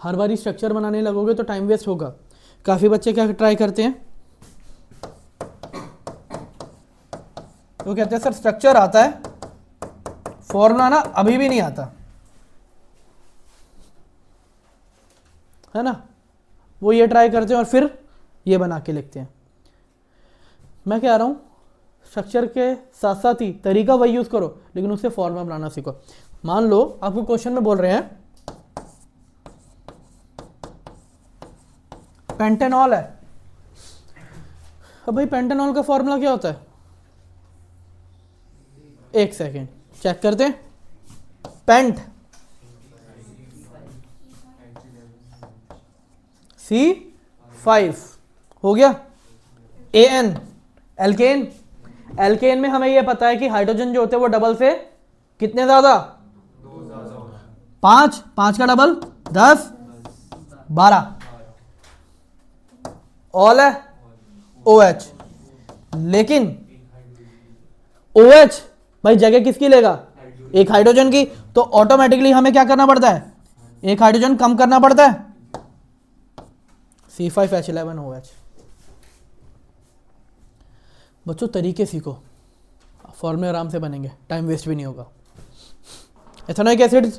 हर बार स्ट्रक्चर बनाने लगोगे तो टाइम वेस्ट होगा। काफी बच्चे क्या ट्राई करते हैं, वो कहते हैं सर स्ट्रक्चर आता है, फॉर्मूला ना अभी भी नहीं आता है ना। वो ये ट्राई करते हैं और फिर ये बना के लिखते हैं। मैं कह रहा हूं स्ट्रक्चर के साथ साथ ही तरीका वही यूज करो, लेकिन उससे फॉर्मूला बनाना सीखो। मान लो आपको क्वेश्चन में बोल रहे हैं पेंटेनॉल है। अब भाई पेंटेनॉल का फॉर्मूला क्या होता है? एक सेकेंड चेक करते हैं। पेंट C5 हो गया। AN एल्केन, एल्केन में हमें यह पता है कि हाइड्रोजन जो होते हैं वो डबल से कितने ज्यादा? 5, 5 का डबल 10, 12। ऑल है OH, लेकिन OH भाई जगह किसकी लेगा? एक हाइड्रोजन की। तो ऑटोमेटिकली हमें क्या करना पड़ता है? एक हाइड्रोजन कम करना पड़ता है, C5H11OH। बच्चों तरीके सीखो, फॉर्मूले आराम से बनेंगे, टाइम वेस्ट भी नहीं होगा। एथेनोइक एसिड,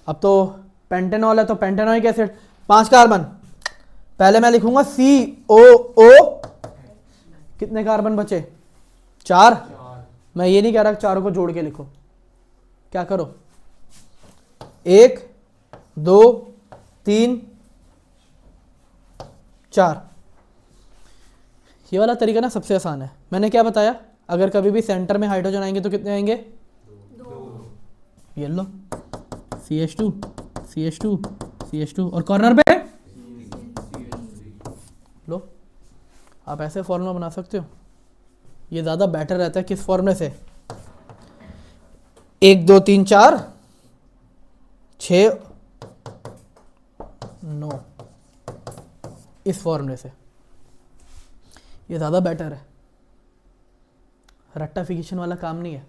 अब तो पेंटेनॉल है तो पेंटेनोइक एसिड, 5 कार्बन। पहले मैं लिखूंगा COO, कितने कार्बन बचे? 4। मैं ये नहीं कह रहा चारों को जोड़ के लिखो, क्या करो 1 2 3 4। ये वाला तरीका ना सबसे आसान है। मैंने क्या बताया? अगर कभी भी सेंटर में हाइड्रोजन आएंगे तो कितने आएंगे? 2। ये लो CH2 CH2 CH2 और कॉर्नर पे लो। आप ऐसे फॉर्मूला बना सकते हो, ये ज़्यादा बेटर रहता है। किस फॉर्मूले से? 1 2 3 4 6 9, इस फॉर्मूले से ये ज़्यादा बेटर है। रट्टाफिकेशन वाला काम नहीं है,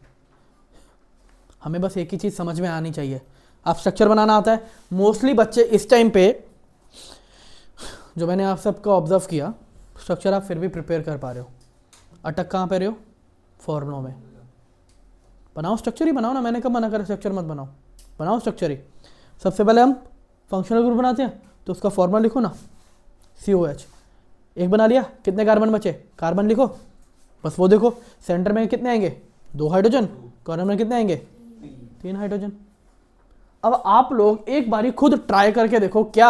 हमें बस एक ही चीज़ समझ में आनी चाहिए। आप स्ट्रक्चर बनाना आता है। मोस्टली बच्चे इस टाइम पे, जो मैंने आप सबका ऑब्जर्व किया, स्ट्रक्चर आप फिर भी प्रिपेयर कर पा रहे हो। अटक कहाँ पे रहे हो? फॉर्मूलों में। बनाओ स्ट्रक्चर ही बनाओ ना, मैंने कब मना करा स्ट्रक्चर मत बनाओ, बनाओ स्ट्रक्चर ही। सबसे पहले हम फंक्शनल ग्रुप बनाते हैं तो उसका फॉर्मूला लिखो ना, COH। एक बना लिया, कितने कार्बन बचे? कार्बन लिखो, बस वो देखो सेंटर में कितने आएंगे? 2 हाइड्रोजन, कॉर्नर में कितने आएंगे? 3 हाइड्रोजन। अब आप लोग एक बारी खुद ट्राई करके देखो, क्या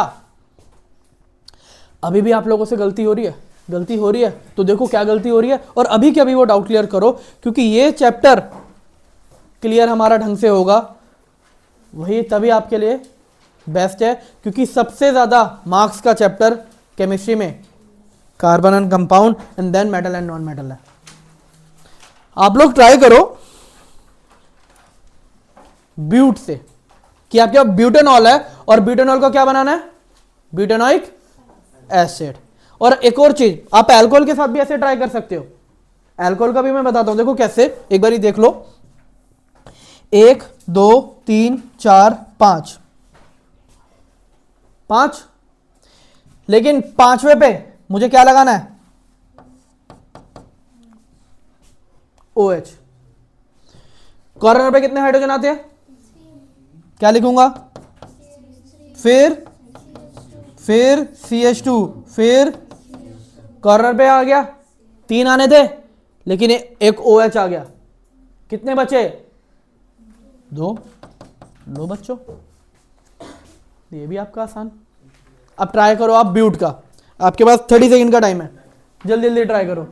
अभी भी आप लोगों से गलती हो रही है? गलती हो रही है तो देखो क्या गलती हो रही है, और अभी के अभी वो डाउट क्लियर करो, क्योंकि ये चैप्टर क्लियर हमारा ढंग से होगा, वही तभी आपके लिए बेस्ट है। क्योंकि सबसे ज्यादा मार्क्स का चैप्टर केमिस्ट्री में carbon and compound and then metal and non metal है। आप लोग ट्राई करो ब्यूट से, कि आपके पास ब्यूटेनॉल है और ब्यूटेनॉल को क्या बनाना है? Butanoic acid. और एक और चीज, आप अल्कोहल के साथ भी ऐसे ट्राई कर सकते हो। अल्कोहल का भी मैं बताता हूं, देखो कैसे, एक बार देख लो। 1 2 3 4 5, 5, लेकिन 5वें पे मुझे क्या लगाना है? OH। कॉर्नर पे कितने हाइड्रोजन आते हैं? क्या लिखूंगा? फिर CH2, फिर कॉर्नर पे आ गया, 3 आने थे लेकिन एक OH आ गया, कितने बचे? 2। लो बच्चों, ये भी आपका आसान। अब ट्राई करो आप ब्यूट का, आपके पास 30 सेकंड का टाइम है, जल्दी जल्दी ट्राई करो।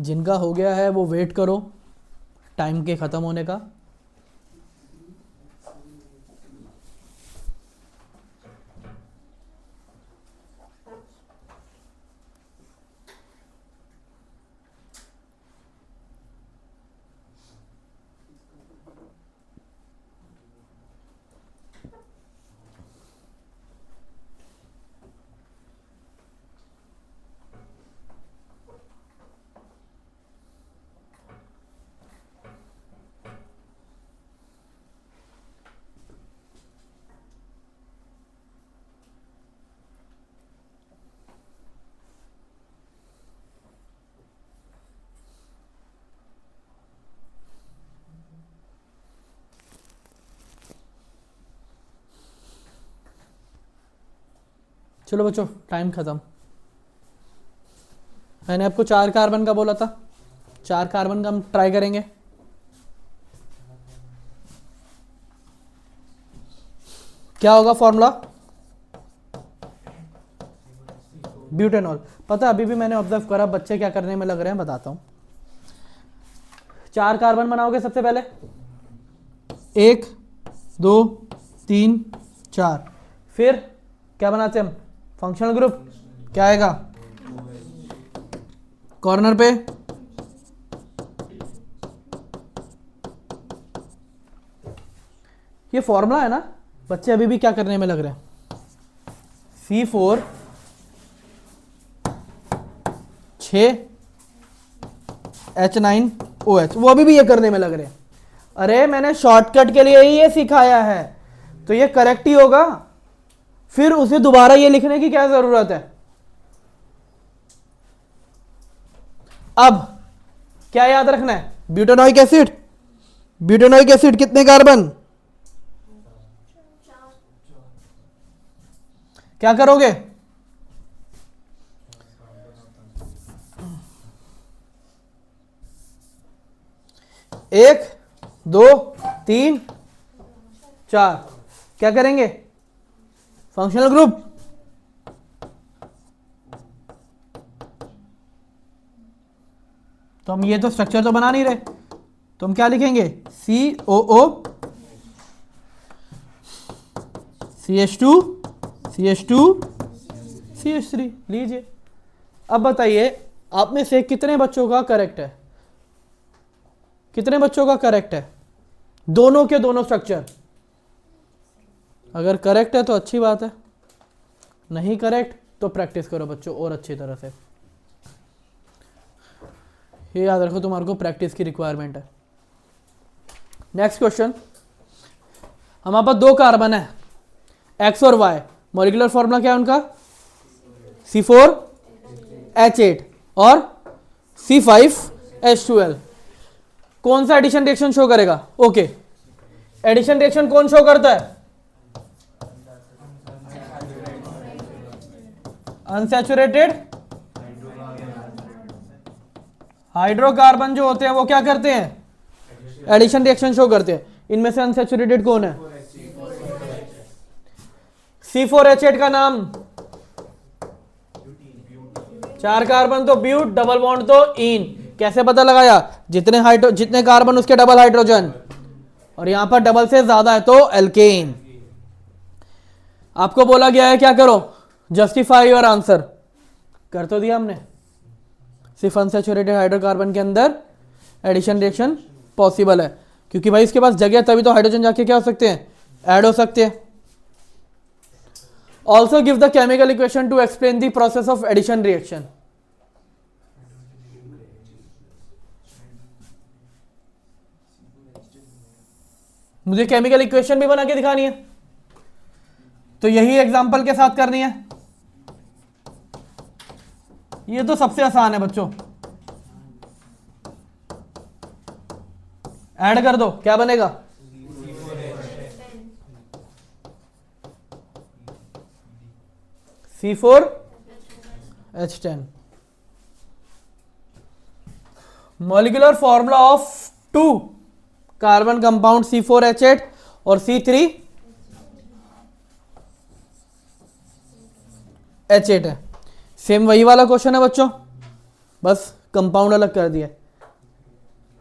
जिनका हो गया है वो वेट करो टाइम के ख़त्म होने का। चलो बच्चों टाइम ख़त्म। मैंने आपको 4 कार्बन का बोला था, 4 कार्बन का हम ट्राई करेंगे। क्या होगा फॉर्मूला? ब्यूटेनॉल। पता अभी भी मैंने ऑब्जर्व करा बच्चे क्या करने में लग रहे हैं, बताता हूं। 4 कार्बन बनाओगे सबसे पहले, 1 2 3 4। फिर क्या बनाते हैं हम? Functional group. क्या आएगा कॉर्नर पे? ये फॉर्मूला है ना, बच्चे अभी भी क्या करने में लग रहे हैं? C4 6H9OH, वो अभी भी ये करने में लग रहे हैं। अरे मैंने शॉर्टकट के लिए ही ये सिखाया है, तो ये करेक्ट ही होगा, फिर उसे दोबारा ये लिखने की क्या जरूरत है? अब क्या याद रखना है? ब्यूटेनोइक एसिड, ब्यूटेनोइक एसिड कितने कार्बन? क्या करोगे? एक 2 3 4। क्या करेंगे? Functional group. तो हम ये तो स्ट्रक्चर तो बना नहीं रहे, तो हम क्या लिखेंगे? COO CH2 CH2 CH3। लीजिए, अब बताइए आप में से कितने बच्चों का करेक्ट है? कितने बच्चों का करेक्ट है दोनों के दोनों स्ट्रक्चर? अगर करेक्ट है तो अच्छी बात है, नहीं करेक्ट तो प्रैक्टिस करो बच्चों और अच्छी तरह से। ये याद रखो तुम्हारे को प्रैक्टिस की रिक्वायरमेंट है। नेक्स्ट क्वेश्चन, हमारे पास 2 कार्बन है X और Y। मॉलिक्यूलर फॉर्मूला क्या है उनका? C4H8 और C5H12। कौन सा एडिशन रिएक्शन शो करेगा? ओके, एडिशन रिएक्शन कौन शो करता है? अनसैचुरेटेड हाइड्रोकार्बन जो होते हैं वो क्या करते हैं? एडिशन रिएक्शन शो करते हैं। इनमें से अनसैचुरेटेड कौन है? C4H8 का नाम? 4 कार्बन तो ब्यूट, डबल बॉन्ड तो इन। कैसे पता लगाया? जितने कार्बन उसके डबल हाइड्रोजन, और यहां पर डबल से ज्यादा है तो एल्केन। आपको बोला गया है क्या करो? Justify your answer. कर तो दिया हमने। सिर्फ अनसैचुरेटेड हाइड्रोकार्बन के अंदर एडिशन रिएक्शन पॉसिबल है, क्योंकि भाई इसके पास जगह तभी तो हाइड्रोजन जाके क्या हो सकते हैं? ऐड हो सकते हैं। Also give the chemical equation to explain the process of addition reaction. मुझे केमिकल इक्वेशन भी बना के दिखानी है, तो यही एग्जांपल के साथ करनी है। ये तो सबसे आसान है बच्चों, ऐड कर दो, क्या बनेगा? C4H10। Molecular formula of 2 carbon compound C4H8 और C3H8 है। सेम वही वाला क्वेश्चन है बच्चों, बस कंपाउंड अलग कर दिया,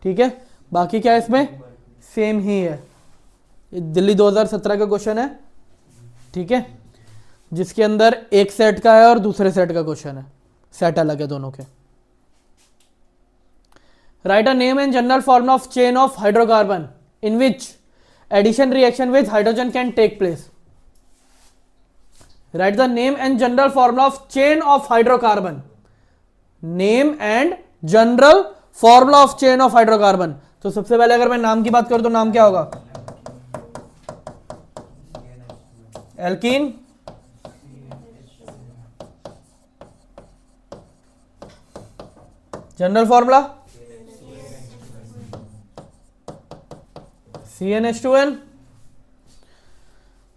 ठीक है। बाकी क्या है इसमें, सेम ही है। दिल्ली 2017 का क्वेश्चन है, ठीक है, जिसके अंदर एक सेट का है और दूसरे सेट का क्वेश्चन है, सेट अलग है दोनों के। Write a name and general formula of chain of hydrocarbon in which addition reaction with hydrogen can take place. Write the name and general formula of chain of hydrocarbon. Name and general formula of chain of hydrocarbon. तो सबसे पहले अगर मैं नाम की बात करूं तो नाम क्या होगा, alkene, general formula CnH2n.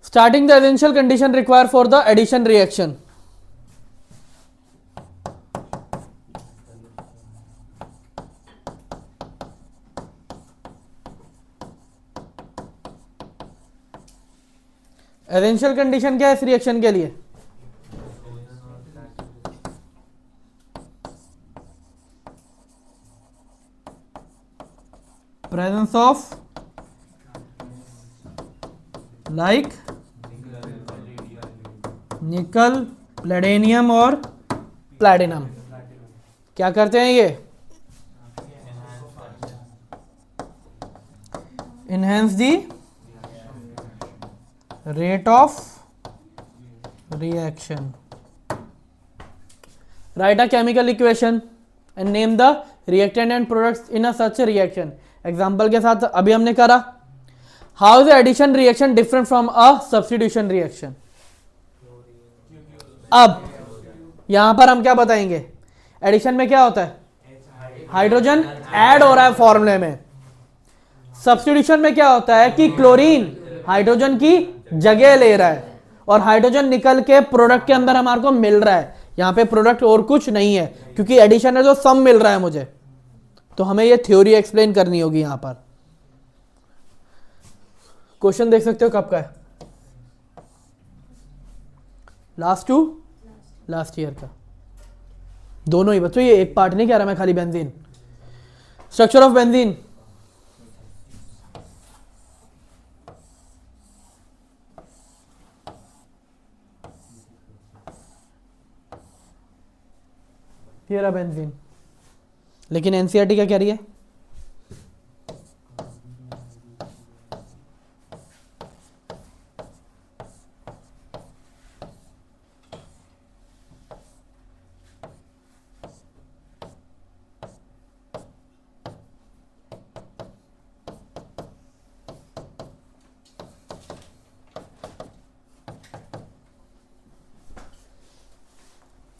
Starting the essential condition required for the addition reaction. Essential condition क्या है इस रिएक्शन के लिए, प्रेजेंस ऑफ लाइक निकल, प्लेडेनियम और प्लैटिनम। क्या करते हैं ये, enhance the rate of reaction. Write a chemical equation and name the reactant and products in a such reaction. Example के साथ अभी हमने करा, how is addition reaction different from a substitution reaction. अब यहां पर हम क्या बताएंगे, एडिशन में क्या होता है, हाइड्रोजन ऐड हो रहा है फॉर्मूले में। सब्स्टिट्यूशन में क्या होता है कि क्लोरीन हाइड्रोजन की जगह ले रहा है और हाइड्रोजन निकल के प्रोडक्ट के अंदर हमारे को मिल रहा है। यहां पे प्रोडक्ट और कुछ नहीं है, क्योंकि एडिशन है जो सम मिल रहा है मुझे, तो हमें ये थ्योरी एक्सप्लेन करनी होगी। यहां पर क्वेश्चन देख सकते हो कब का है, लास्ट ईयर का, दोनों ही बच्चों, ये एक पार्ट नहीं कह रहा मैं खाली बेंजीन। स्ट्रक्चर ऑफ बेंजीन, ये रहा बेंजीन, लेकिन एनसीईआरटी क्या कह रही है,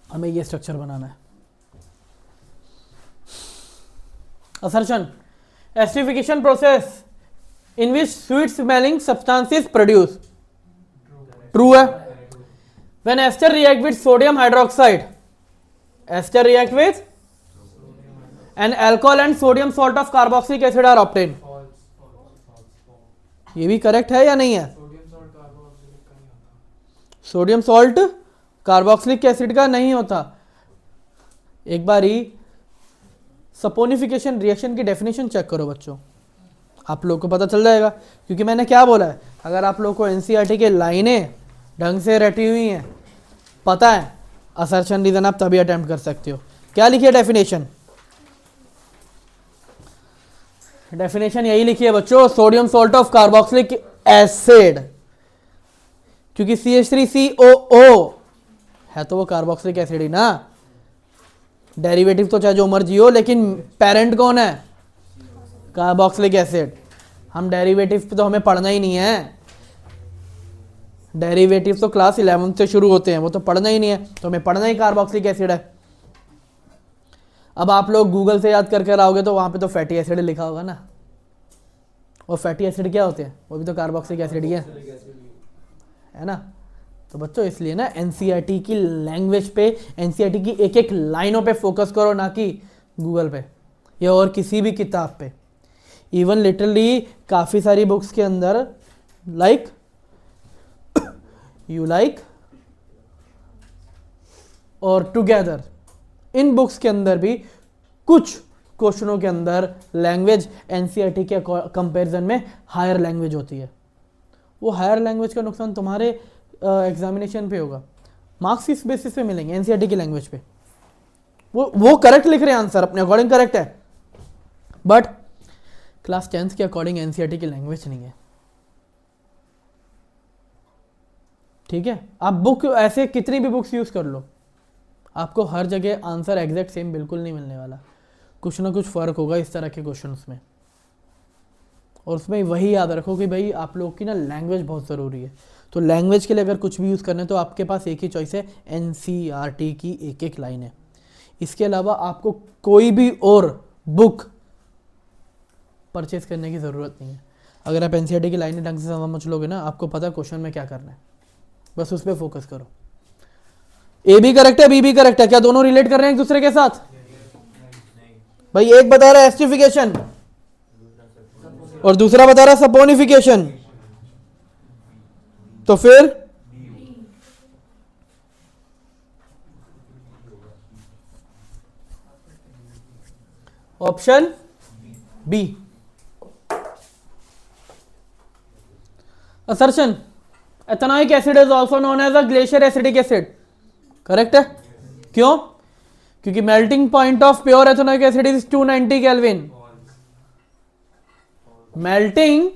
हमें ये स्ट्रक्चर बनाना है। Assertion, esterification process in which sweet smelling substances produce. True है। When ester react with sodium hydroxide, ester react with an alcohol and sodium salt of carboxylic acid are obtain. ये भी करेक्ट है या नहीं है, sodium salt carboxylic acid का नहीं होता। एक बारी सपोनिफिकेशन रिएक्शन की डेफिनेशन चेक करो बच्चों, आप लोग को पता चल जाएगा, क्योंकि मैंने क्या बोला है, अगर आप लोग को एनसीईआरटी के लाइनें ढंग से रटी हुई हैं, पता है, असर्शन रीजन आप तभी अटेम्प्ट कर सकते हो। क्या लिखिए डेफिनेशन, डेफिनेशन यही लिखिए बच्चों, sodium salt of carboxylic acid, क्योंकि CH3COO है तो वो कार्बोक्सिलिक एसिड ही ना, डेरिवेटिव तो चाहे जो मर्जी हो, लेकिन पेरेंट कौन है, कार्बोक्सिलिक एसिड। हम डेरिवेटिव तो हमें पढ़ना ही नहीं है, डेरिवेटिव तो क्लास 11 से शुरू होते हैं, वो तो पढ़ना ही नहीं है, तो हमें पढ़ना ही कार्बोक्सिलिक एसिड है। अब आप लोग गूगल से याद करके आओगे तो वहां पे तो फैटी एसिड लिखा होगा ना, और फैटी एसिड क्या होते हैं, वो भी तो कार्बोक्सिलिक एसिड ही है ना। तो बच्चों इसलिए ना एनसीईआरटी की लैंग्वेज पे, एनसीईआरटी की एक एक लाइनों पे फोकस करो, ना कि गूगल पे या और किसी भी किताब पे। इवन लिटरली काफ़ी सारी बुक्स के अंदर लाइक यू लाइक और टुगेदर, इन बुक्स के अंदर भी कुछ क्वेश्चनों के अंदर लैंग्वेज एनसीईआरटी के कंपैरिजन में हायर लैंग्वेज होती है। वो हायर लैंग्वेज का नुकसान तुम्हारे एग्जामिनेशन पे होगा, मार्क्स किस बेसिस पे मिलेंगे? एनसीईआरटी की लैंग्वेज पे। वो करेक्ट लिख रहे हैं, आंसर अपने अकॉर्डिंग करेक्ट है, बट क्लास 10th के अकॉर्डिंग एनसीईआरटी की लैंग्वेज नहीं है। ठीक है, आप बुक ऐसे कितनी भी बुक्स यूज कर लो, आपको हर जगह आंसर एग्जैक्ट सेम बिल्कुल नहीं मिलने वाला, कुछ ना कुछ फर्क होगा इस तरह के क्वेश्चंस में। और उसमें वही याद रखो कि भाई आप लोग की ना लैंग्वेज बहुत ज़रूरी है। तो लैंग्वेज के लिए अगर कुछ भी यूज़ करना है तो आपके पास एक ही चॉइस है, एनसीईआरटी की एक एक लाइन है। इसके अलावा आपको कोई भी और बुक परचेज करने की ज़रूरत नहीं है। अगर आप एनसीईआरटी की लाइनें ढंग से समझ लोगे ना, आपको पता क्वेश्चन में क्या करना है, बस उस पर फोकस करो। ए भी करेक्ट है, बी भी करेक्ट है, क्या दोनों रिलेट कर रहे हैं एक दूसरे के साथ? भाई एक बता रहा है एस्टिफिकेशन और दूसरा बता रहा है सपोनिफिकेशन, तो फिर option B. Assertion, ethanoic acid is also known as a glacier acidic acid, correct है। क्यों? क्योंकि melting point of pure ethanoic acid is 290 kelvin. Melting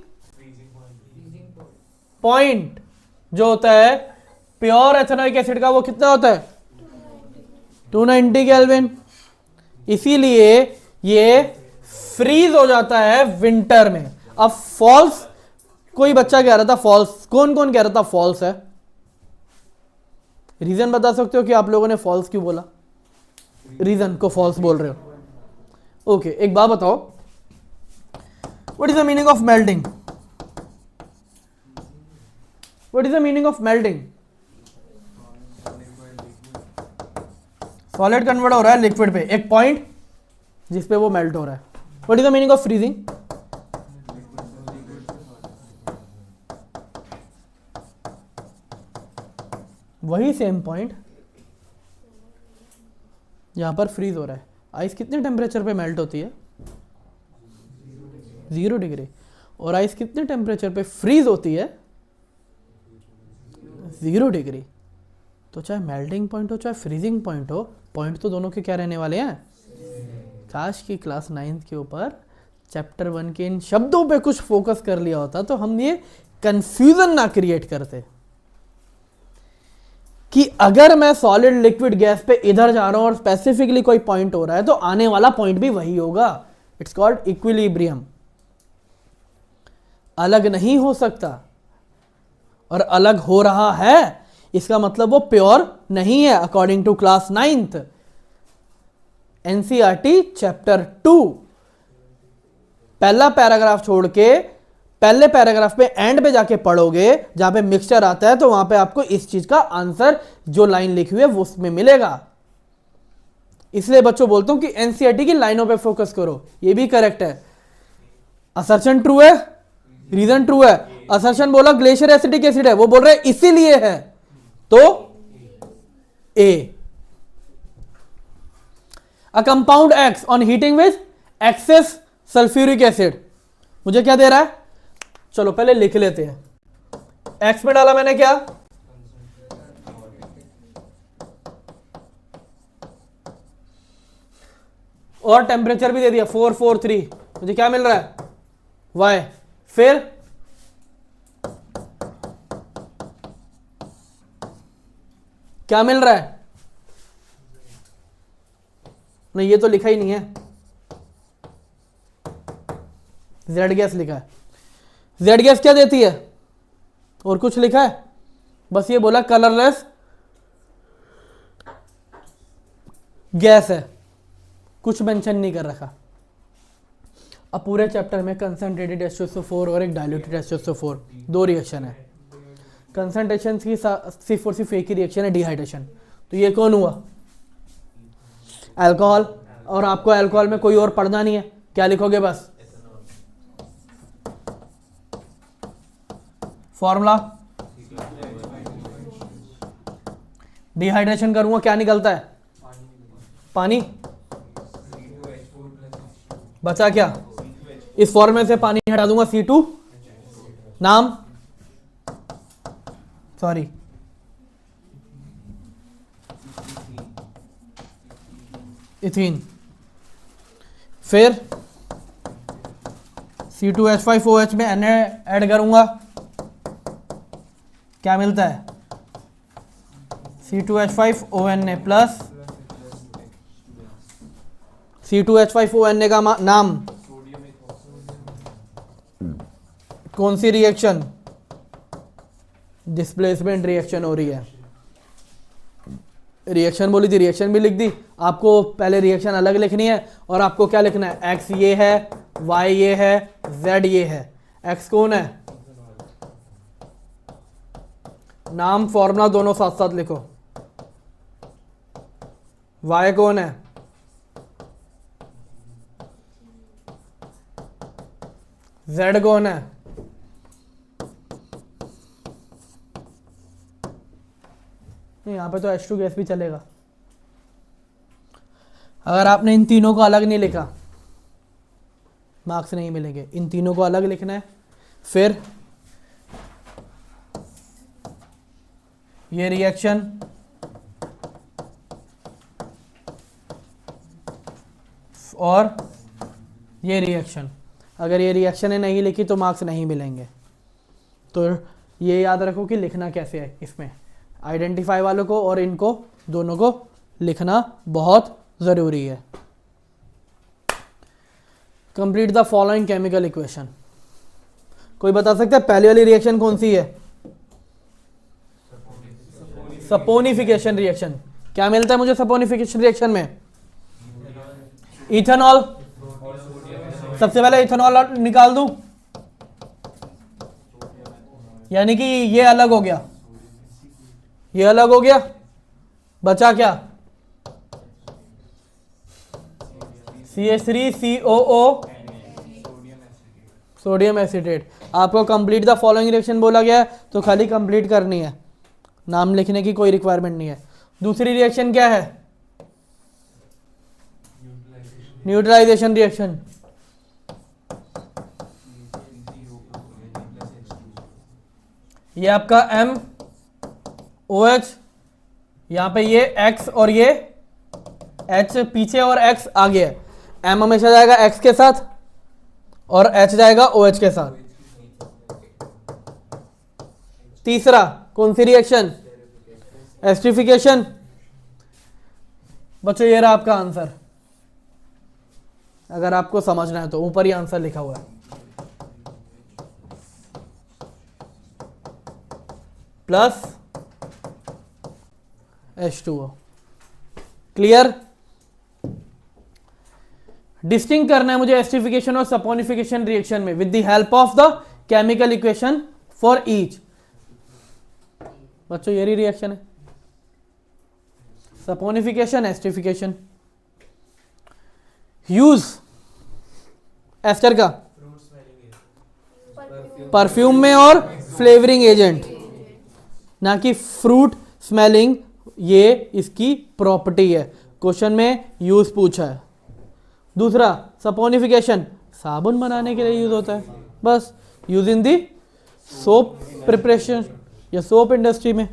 point जो होता है प्योर एथेनॉइक एसिड का वो कितना होता है? 290 केल्विन। इसीलिए ये फ्रीज हो जाता है विंटर में। अब फॉल्स, कोई बच्चा कह रहा था फॉल्स, कौन कौन कह रहा था फॉल्स है? रीजन बता सकते हो कि आप लोगों ने फॉल्स क्यों बोला? रीजन को फॉल्स बोल रहे हो? ओके, एक बात बताओ, what is the meaning of melting? What is the meaning of melting? Solid convert हो रहा है लिक्विड पे, एक पॉइंट जिस पे वो मेल्ट हो रहा है। What is the meaning of freezing? वही सेम पॉइंट यहां पर फ्रीज हो रहा है। आइस कितने टेम्परेचर पे मेल्ट होती है? 0 डिग्री। और आइस कितने टेम्परेचर पे फ्रीज होती है? 0 डिग्री। तो चाहे मेल्टिंग पॉइंट हो चाहे फ्रीजिंग पॉइंट हो, पॉइंट तो दोनों के क्या रहने वाले हैं? काश की क्लास 9th के ऊपर चैप्टर 1 के इन शब्दों पे कुछ फोकस कर लिया होता तो हम ये कंफ्यूजन ना क्रिएट करते कि अगर मैं सॉलिड लिक्विड गैस पे इधर जा रहा हूं और स्पेसिफिकली कोई पॉइंट हो रहा है तो आने वाला पॉइंट भी वही होगा। It's called equilibrium. अलग नहीं हो सकता, और अलग हो रहा है इसका मतलब वो प्योर नहीं है according to class 9th NCERT chapter 2। पहला पैराग्राफ छोड़ के पहले पैराग्राफ पे एंड पे जाके पढ़ोगे जहां पे मिक्सचर आता है तो वहां पे आपको इस चीज का आंसर जो लाइन लिखी हुई है वो उसमें मिलेगा। इसलिए बच्चों बोलता हूं कि एनसीईआरटी की लाइनों पे फोकस करो। ये भी करेक्ट है। असर्शन ट्रू है, रीजन ट्रू है। असर्शन बोला ग्लेशियर एसिडिक एसिड है, वो बोल रहे इसीलिए है, तो A. A compound X on heating with excess sulphuric acid, मुझे क्या दे रहा है? चलो पहले लिख लेते हैं। एक्स में डाला मैंने क्या? और टेम्परेचर भी दे दिया 443, मुझे क्या मिल रहा है? वाई। फिर क्या मिल रहा है? नहीं, ये तो लिखा ही नहीं है, जेड गैस लिखा है। जेड गैस क्या देती है? और कुछ लिखा है? बस ये बोला कलरलेस गैस है, कुछ मेंशन नहीं कर रखा। अब पूरे चैप्टर में कंसंट्रेटेड H2SO4 और एक डाइल्यूटेड H2SO4 दो रिएक्शन है। कंसंट्रेशन की सिर्फ और सिर्फ एक ही रिएक्शन है, डिहाइड्रेशन। तो ये कौन हुआ? अल्कोहल। और आपको अल्कोहल में कोई और पढ़ना नहीं है, क्या लिखोगे? बस फॉर्मूला। डिहाइड्रेशन करूंगा क्या निकलता है? पानी। बचा क्या? इस फॉर्मूले से पानी हटा दूंगा, C2 नाम, सॉरी इथीन, फिर C2H5OH में Na ऐड करूंगा, क्या मिलता है? C2H5ONA प्लस C2H5ONA का नाम, कौन सी रिएक्शन? डिस्प्लेसमेंट रिएक्शन हो रही है। रिएक्शन बोली थी, रिएक्शन भी लिख दी। आपको पहले रिएक्शन अलग लिखनी है और आपको क्या लिखना है? एक्स ये है, वाई ये है, जेड ये है। एक्स कौन है? नाम फॉर्मूला दोनों साथ साथ लिखो। वाई कौन है? जेड कौन है? नहीं, यहां पे तो H2 गैस भी चलेगा। अगर आपने इन तीनों को अलग नहीं लिखा मार्क्स नहीं मिलेंगे। इन तीनों को अलग लिखना है। फिर ये रिएक्शन और ये रिएक्शन, अगर ये रिएक्शन नहीं लिखी तो मार्क्स नहीं मिलेंगे। तो ये याद रखो कि लिखना कैसे है। इसमें आइडेंटिफाई वालों को और इनको दोनों को लिखना बहुत ज़रूरी है। Complete the following chemical equation. कोई बता सकता है पहली वाली रिएक्शन कौन सी है? Saponification reaction. क्या मिलता है मुझे सपोनिफिकेशन रिएक्शन में? इथेनॉल। सबसे पहले इथेनॉल निकाल दूं, यानी कि ये अलग हो गया, ये अलग हो गया, बचा क्या? CH3COO sodium acetate. आपको कंप्लीट द फॉलोइंग रिएक्शन बोला गया है तो खाली कंप्लीट करनी है, नाम लिखने की कोई रिक्वायरमेंट नहीं है। दूसरी रिएक्शन क्या है? Neutralisation reaction. ये आपका MOH, यहां पे ये X और ये H पीछे और X आगे है। M हमेशा जाएगा X के साथ और H जाएगा OH के साथ। तीसरा कौन सी रिएक्शन? एस्टरिफिकेशन। बच्चों ये रहा आपका आंसर। अगर आपको समझना है तो ऊपर ही आंसर लिखा हुआ है। Plus H2O। क्लियर? डिस्टिंग करना है मुझे एस्टरिफिकेशन और सपोनिफिकेशन रिएक्शन में with the help of the chemical equation for each. बच्चों ये रिएक्शन है, सपोनिफिकेशन, एस्टरिफिकेशन। यूज एस्टर का परफ्यूम में और फ्लेवरिंग एजेंट, ना कि फ्रूट स्मेलिंग। ये इसकी प्रॉपर्टी है, क्वेश्चन में यूज पूछा है। दूसरा सपोनिफिकेशन, साबुन बनाने के लिए यूज होता है, बस use in the soap preparation या सोप इंडस्ट्री में।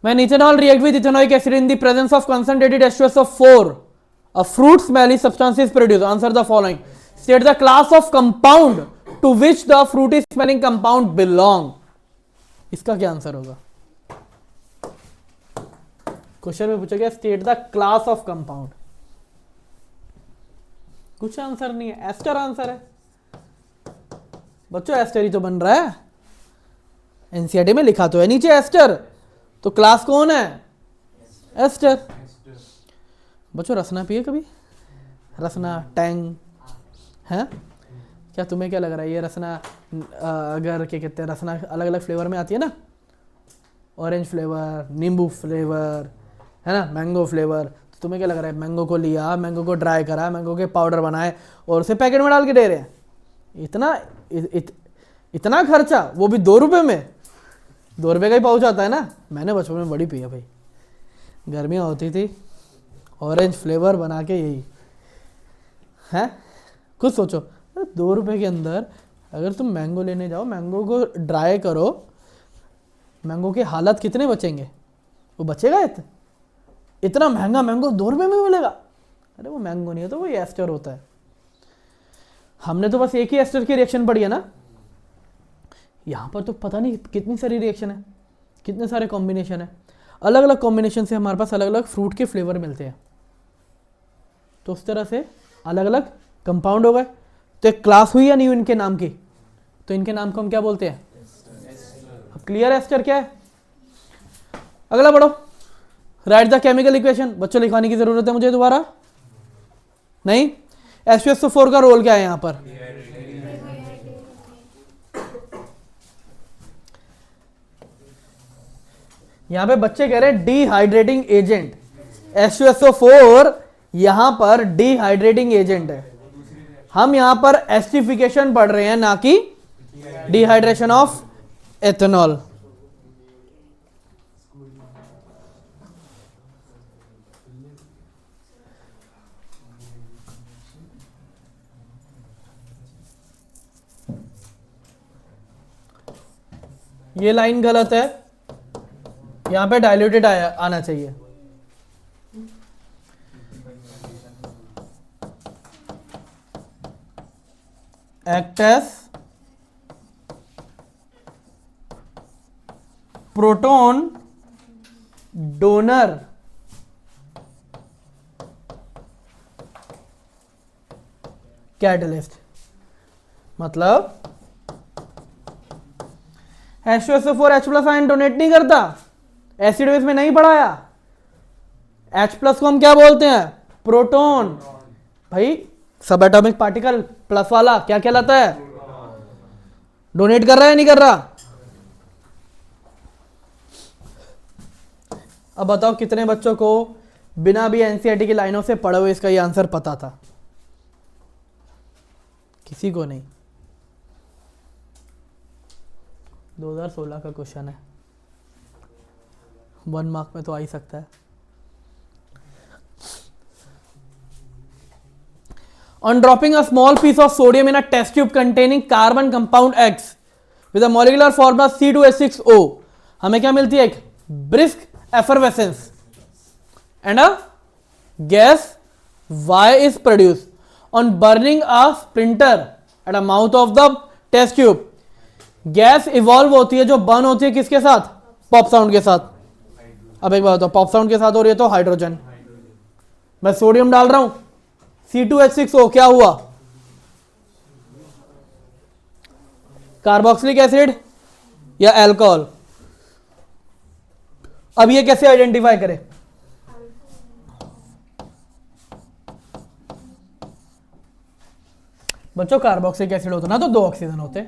When ethanol react with ethanoic acid in the presence of concentrated H2S of 4, a fruit smelly substance is produced. Answer the following. State the class of compound to which the fruity smelling compound belong. इसका क्या answer होगा? Question में पूछा गया state the class of compound, कुछ answer नहीं है, ester answer है। बच्चों एस्टर ही तो बन रहा है, एनसीईआरटी में लिखा तो है नीचे एस्टर, तो क्लास कौन है? एस्टर। बच्चों रसना पिए कभी? रसना टैंग है क्या? तुम्हें क्या लग रहा है ये रसना अगर क्या कहते हैं, रसना अलग अलग फ्लेवर में आती है ना, ऑरेंज फ्लेवर, नींबू फ्लेवर, है ना, मैंगो फ्लेवर, तो तुम्हें क्या लग रहा है मैंगो को लिया, मैंगो को ड्राई करा, मैंगो के पाउडर बनाए और उसे पैकेट में डाल के दे रहे हैं? इतना खर्चा, वो भी 2 रुपये में। 2 रुपये का ही पाउच आता है ना। मैंने बचपन में बड़ी पी है भाई, गर्मियाँ होती थी ऑरेंज फ्लेवर बना के यही है। कुछ सोचो, 2 रुपए के अंदर अगर तुम मैंगो लेने जाओ, मैंगो को ड्राई करो, मैंगो की हालत कितने बचेंगे? वो बचेगा इतना महंगा मैंगो 2 रुपए में मिलेगा? अरे वो मैंगो नहीं है, तो वो एस्टर होता है। हमने तो बस एक ही एस्टर की रिएक्शन पढ़ी है ना, यहाँ पर तो पता नहीं कितनी सारी रिएक्शन है, कितने सारे कॉम्बिनेशन है। अलग अलग कॉम्बिनेशन से हमारे पास अलग अलग फ्रूट के फ्लेवर मिलते हैं। तो उस तरह से अलग अलग कंपाउंड हो गए। तो एक क्लास हुई या नहीं हुई इनके नाम की? तो इनके नाम को हम क्या बोलते हैं? अब क्लियर एस्टर क्या है? अगला पढ़ो, राइट द केमिकल इक्वेशन। बच्चों लिखवाने की जरूरत है मुझे दोबारा? नहीं। H2SO4 का रोल क्या है यहां पर? यहां पे बच्चे कह रहे हैं डिहाइड्रेटिंग एजेंट। H2SO4 यहां पर डिहाइड्रेटिंग एजेंट है। हम यहां पर एसिडिफिकेशन पढ़ रहे हैं, ना कि डिहाइड्रेशन ऑफ एथेनॉल। ये लाइन गलत है, यहां पे डाइल्यूटेड आना चाहिए। Act as proton donor catalyst. मतलब H2SO4 H+ आयन डोनेट नहीं करता, एसिड बेस में नहीं बढ़ाया। H+ को हम क्या बोलते हैं? प्रोटॉन। भाई सब एटॉमिक पार्टिकल प्लस वाला क्या कहलाता है? डोनेट कर रहा है नहीं कर रहा? अब बताओ कितने बच्चों को बिना भी एनसीईआरटी की लाइनों से पढ़े हुए इसका ये आंसर पता था? किसी को नहीं। 2016 का क्वेश्चन है, 1 मार्क में तो आ ही सकता है। On dropping a small piece of sodium in a test tube containing carbon compound X with a molecular formula C2H6O, हमें क्या मिलती है? एक brisk effervescence and a gas Y is produced. On burning a splinter at the mouth of the test tube, gas evolve होती है जो burn होती है किसके साथ? पॉप साउंड के साथ। अब एक बात बताओ, पॉप साउंड के साथ हो रही है तो हाइड्रोजन, मैं सोडियम डाल रहा हूं, C2H6O, क्या हुआ? कार्बोक्सिलिक एसिड या अल्कोहल? अब ये कैसे आइडेंटिफाई करें? बच्चों कार्बोक्सिलिक एसिड होता ना तो 2 ऑक्सीजन होते,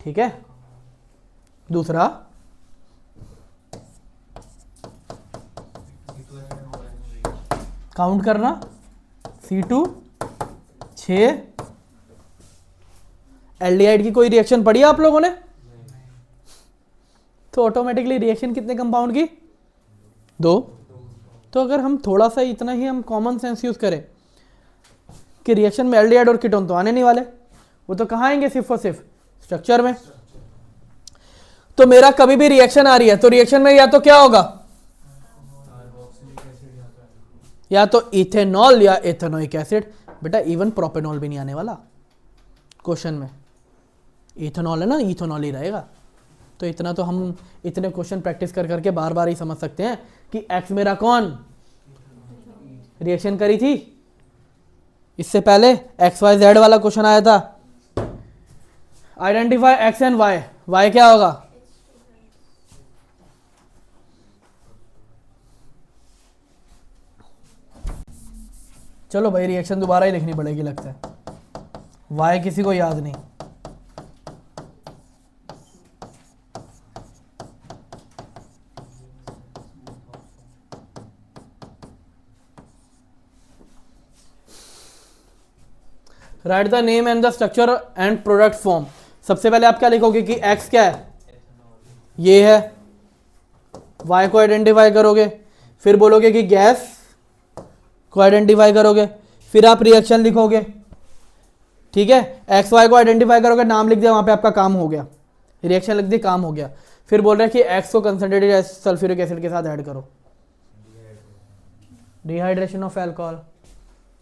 ठीक है। दूसरा काउंट करना, C2 6। एल्डिहाइड की कोई रिएक्शन पढ़ी आप लोगों ने? तो ऑटोमेटिकली रिएक्शन कितने कंपाउंड की? 2। तो अगर हम थोड़ा सा इतना ही हम कॉमन सेंस यूज करें कि रिएक्शन में एल्डिहाइड और कीटोन तो आने नहीं वाले, वो तो कहां आएंगे? सिर्फ और सिर्फ स्ट्रक्चर में। तो मेरा कभी भी रिएक्शन आ रही है तो रिएक्शन में या तो क्या होगा? या तो इथेनॉल या एथेनोइक एसिड। बेटा इवन प्रोपेनॉल भी नहीं आने वाला क्वेश्चन में। इथेनॉल है ना, इथेनॉल ही रहेगा। तो इतना तो हम इतने क्वेश्चन प्रैक्टिस कर करके बार बार ही समझ सकते हैं कि एक्स मेरा कौन रिएक्शन करी थी। इससे पहले XYZ वाला क्वेश्चन आया था, identify X and Y. Y क्या होगा? चलो भाई रिएक्शन दोबारा ही लिखनी पड़ेगी लगता है, वाई किसी को याद नहीं। Right the name and the structure and product form. सबसे पहले आप क्या लिखोगे कि एक्स क्या है? ये है। वाई को आइडेंटिफाई करोगे, फिर बोलोगे कि गैस को आइडेंटिफाई करोगे, फिर आप रिएक्शन लिखोगे, ठीक है, एक्स वाई को आइडेंटिफाई करोगे, नाम लिख दिया, वहां पे आपका काम हो गया, रिएक्शन लिख दी, काम हो गया। फिर बोल रहे हैं कि एक्स को कंसंट्रेटेड सल्फ्यूरिक एसिड के साथ ऐड करो, डिहाइड्रेशन ऑफ अल्कोहल,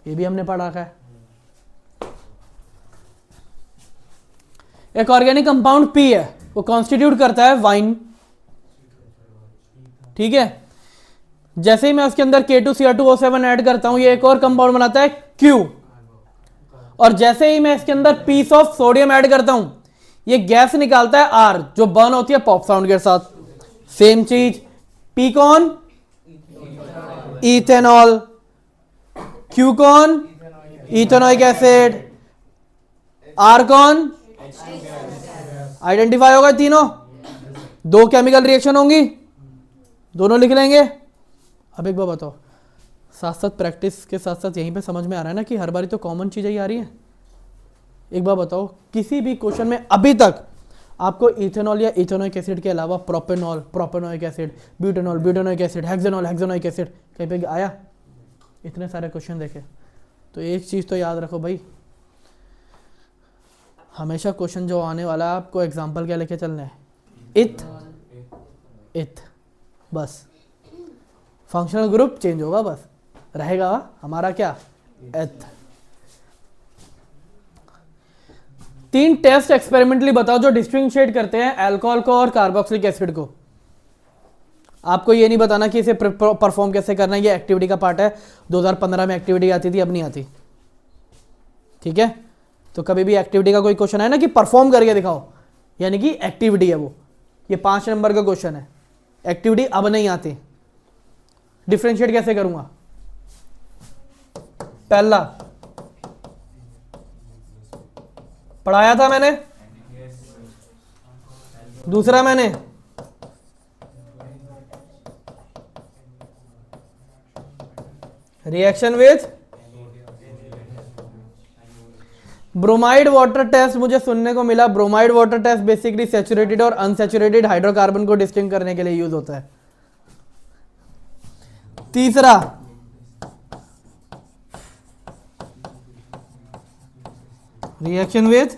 ये भी हमने पढ़ा है। एक ऑर्गेनिक कंपाउंड पी है, वो कॉन्स्टिट्यूट करता है वाइन, ठीक है। जैसे ही मैं उसके अंदर K2Cr2O7 ऐड करता हूं, ये एक और कंपाउंड बनाता है Q, और जैसे ही मैं इसके अंदर पीस ऑफ सोडियम ऐड करता हूं, ये गैस निकालता है R, जो बर्न होती है पॉप साउंड के साथ। सेम चीज, P कौन, इथेनॉल, Q कौन, इथेनोइक एसिड, R कौन, आइडेंटिफाई होगा तीनों, दो केमिकल रिएक्शन होंगी, दोनों लिख लेंगे। अब एक बार बताओ, साथ साथ प्रैक्टिस के साथ साथ यहीं पे समझ में आ रहा है ना कि हर बारी तो कॉमन चीजें ही आ रही हैं। एक बार बताओ, किसी भी क्वेश्चन में अभी तक आपको इथेनॉल या इथेनोइक एसिड के अलावा propanol, propanoic acid, butanol, butanoic acid, hexanol, hexanoic acid कहीं पे आया? इतने सारे क्वेश्चन देखे। तो एक चीज तो याद रखो भाई, हमेशा क्वेश्चन जो आने वाला है आपको एग्जाम्पल क्या लेके चलना है, इथ, बस फंक्शनल ग्रुप चेंज होगा, बस रहेगा हमारा क्या, एथ। 3 टेस्ट एक्सपेरिमेंटली बताओ जो डिस्टिंग्विशिएट करते हैं अल्कोहल को और कार्बोक्सिलिक एसिड को। आपको ये नहीं बताना कि इसे परफॉर्म कैसे करना है, ये एक्टिविटी का पार्ट है। 2015 में एक्टिविटी आती थी, अब नहीं आती, ठीक है। तो कभी भी एक्टिविटी का कोई क्वेश्चन है ना कि परफॉर्म करके दिखाओ, यानी कि एक्टिविटी है वो, ये 5 नंबर का क्वेश्चन है, एक्टिविटी अब नहीं आती। डिफरेंशिएट कैसे करूंगा, पहला पढ़ाया था मैंने, दूसरा मैंने reaction with bromide water test. मुझे सुनने को मिला bromide water test basically saturated और अनसैचुरेटेड हाइड्रोकार्बन को डिस्टिंग करने के लिए यूज होता है। तीसरा रिएक्शन विथ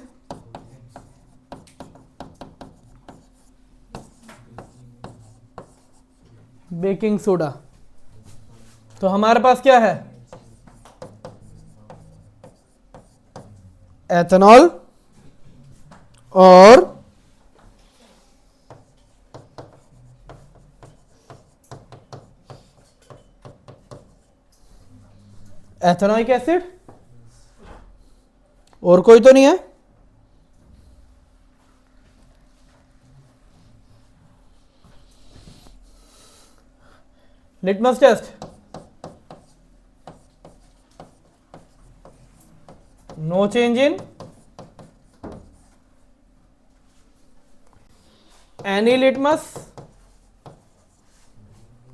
बेकिंग सोडा। तो हमारे पास क्या है, एथेनॉल और एथेनोइक एसिड, और कोई तो नहीं है। Litmus test, no change in any litmus,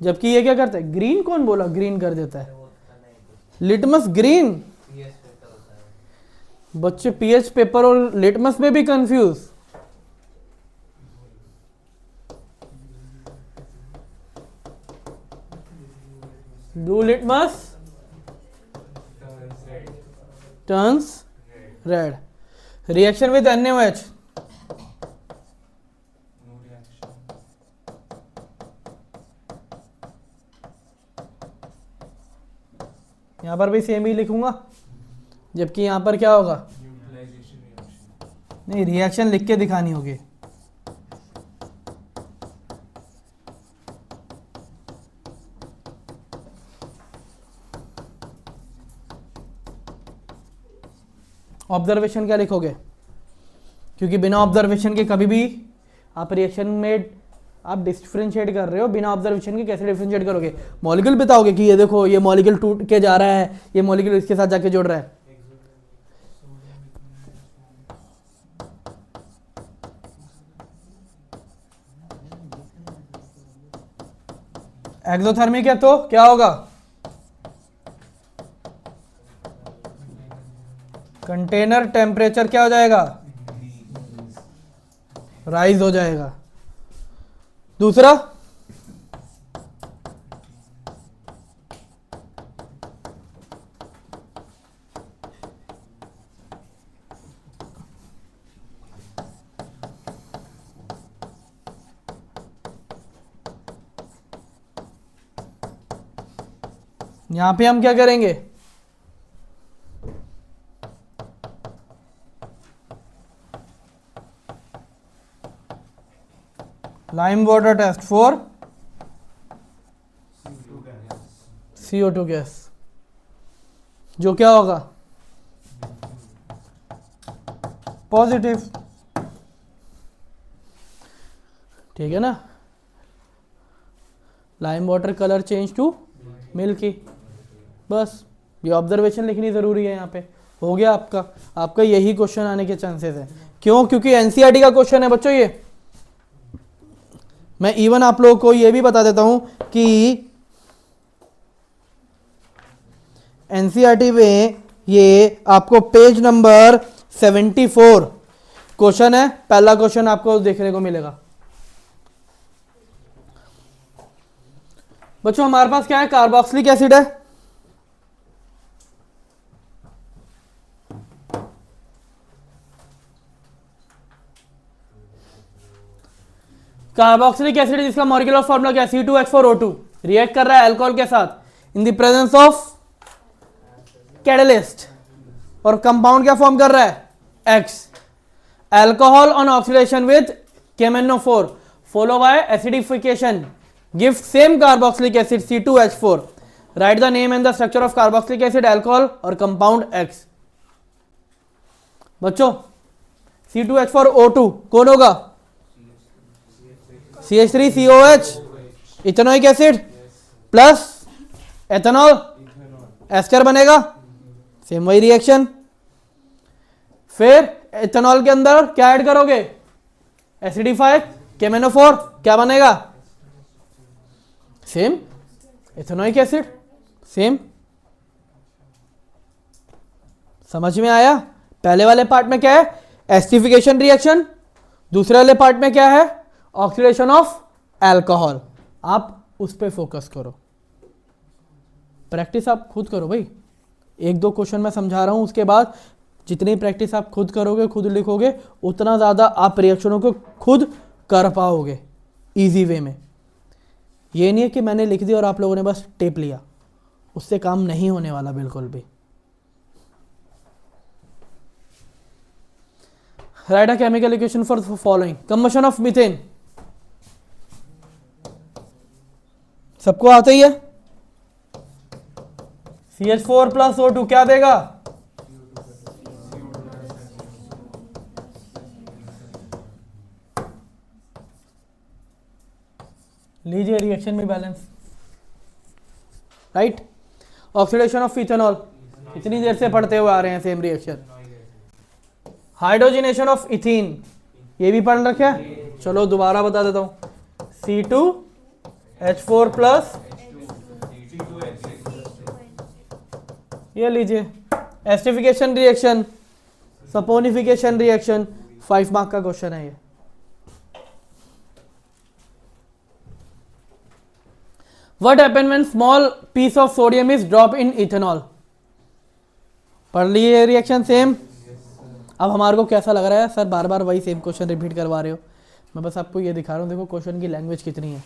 जबकि ये क्या करता है, ग्रीन कौन बोला, ग्रीन कर देता है, लिटमस ग्रीन। बच्चे पीएच पेपर और लिटमस में भी confuse. Blue litmus turns red. Reaction with NaOH, यहां पर भी सेम ही लिखूंगा, जबकि यहां पर क्या होगा, नहीं रिएक्शन लिख के दिखानी होगी। ऑब्जर्वेशन क्या लिखोगे, क्योंकि बिना ऑब्जर्वेशन के कभी भी आप रिएक्शन में आप डिफरेंशिएट कर रहे हो, बिना ऑब्जर्वेशन के कैसे डिफरेंशिएट करोगे, मॉलिक्यूल बताओगे कि ये देखो ये मॉलिक्यूल टूट के जा रहा है, ये मॉलिक्यूल इसके साथ जाके जुड़ रहा है। एक्सोथर्मिक है तो क्या होगा, कंटेनर टेम्परेचर क्या हो जाएगा, राइज हो जाएगा। दूसरा यहां पे हम क्या करेंगे, lime water test for CO2 gas, जो क्या होगा, पॉजिटिव। ठीक है ना, lime water colour change to milky, बस ये ऑब्जर्वेशन लिखनी जरूरी है यहाँ पे। हो गया आपका, आपका यही क्वेश्चन आने के चांसेस है। क्यों? क्योंकि एनसीईआरटी का क्वेश्चन है बच्चों ये। मैं इवन आप लोगों को ये भी बता देता हूं कि एनसीईआरटी में ये आपको पेज नंबर 74 क्वेश्चन है, पहला क्वेश्चन आपको देखने को मिलेगा। बच्चों हमारे पास क्या है, कार्बोक्सिलिक एसिड है, कार्बोक्सिलिक एसिड जिसका मॉलिक्यूलर फॉर्मूला क्या है, C2H4O2, रिएक्ट कर रहा है अल्कोहल के साथ in the presence of catalyst, और कंपाउंड क्या फॉर्म कर रहा है, X, alcohol on oxidation with KMnO4 follow by acidification give same carboxylic acid C2H4, write the name and the structure of carboxylic acid, alcohol और compound X। बच्चों C2H4O2 कौन होगा, CH3COH, ethanoic acid plus ethanol, ester बनेगा, same वही रिएक्शन। फिर ethanol के अंदर क्या ऐड करोगे, एसिडिफाई KMnO4, क्या बनेगा, सेम एथेनोइक एसिड, सेम। समझ में आया? पहले वाले पार्ट में क्या है, एसिडिफिकेशन रिएक्शन, दूसरे वाले पार्ट में क्या है, ऑक्सीडेशन ऑफ अल्कोहल। आप उस पर फोकस करो, प्रैक्टिस आप खुद करो भाई। एक दो क्वेश्चन मैं समझा रहा हूं, उसके बाद जितनी प्रैक्टिस आप खुद करोगे, खुद लिखोगे, उतना ज़्यादा आप रिएक्शनों को खुद कर पाओगे इजी वे में। ये नहीं है कि मैंने लिख दिया और आप लोगों ने बस टेप लिया, उससे काम नहीं होने वाला बिल्कुल भी। Right a chemical equation for following, combustion of methane, सबको आता ही है, CH4 प्लस O2 क्या देगा, लीजिए रिएक्शन में balance, right. Oxidation of ethanol, इतनी देर से पढ़ते हुए आ रहे हैं same reaction. Hydrogenation of ethene, ये भी पढ़ रखे हैं, चलो दोबारा बता देता हूं, C2H4 प्लस, ये लीजिए acidification reaction, saponification reaction, 5 mark का क्वेश्चन है ये। What happen when small piece of sodium is dropped in ethanol? पढ़ लिए रिएक्शन सेम। अब हमारे को कैसा लग रहा है, सर बार बार वही सेम क्वेश्चन रिपीट करवा रहे हो। मैं बस आपको ये दिखा रहा हूँ, देखो क्वेश्चन की लैंग्वेज कितनी है,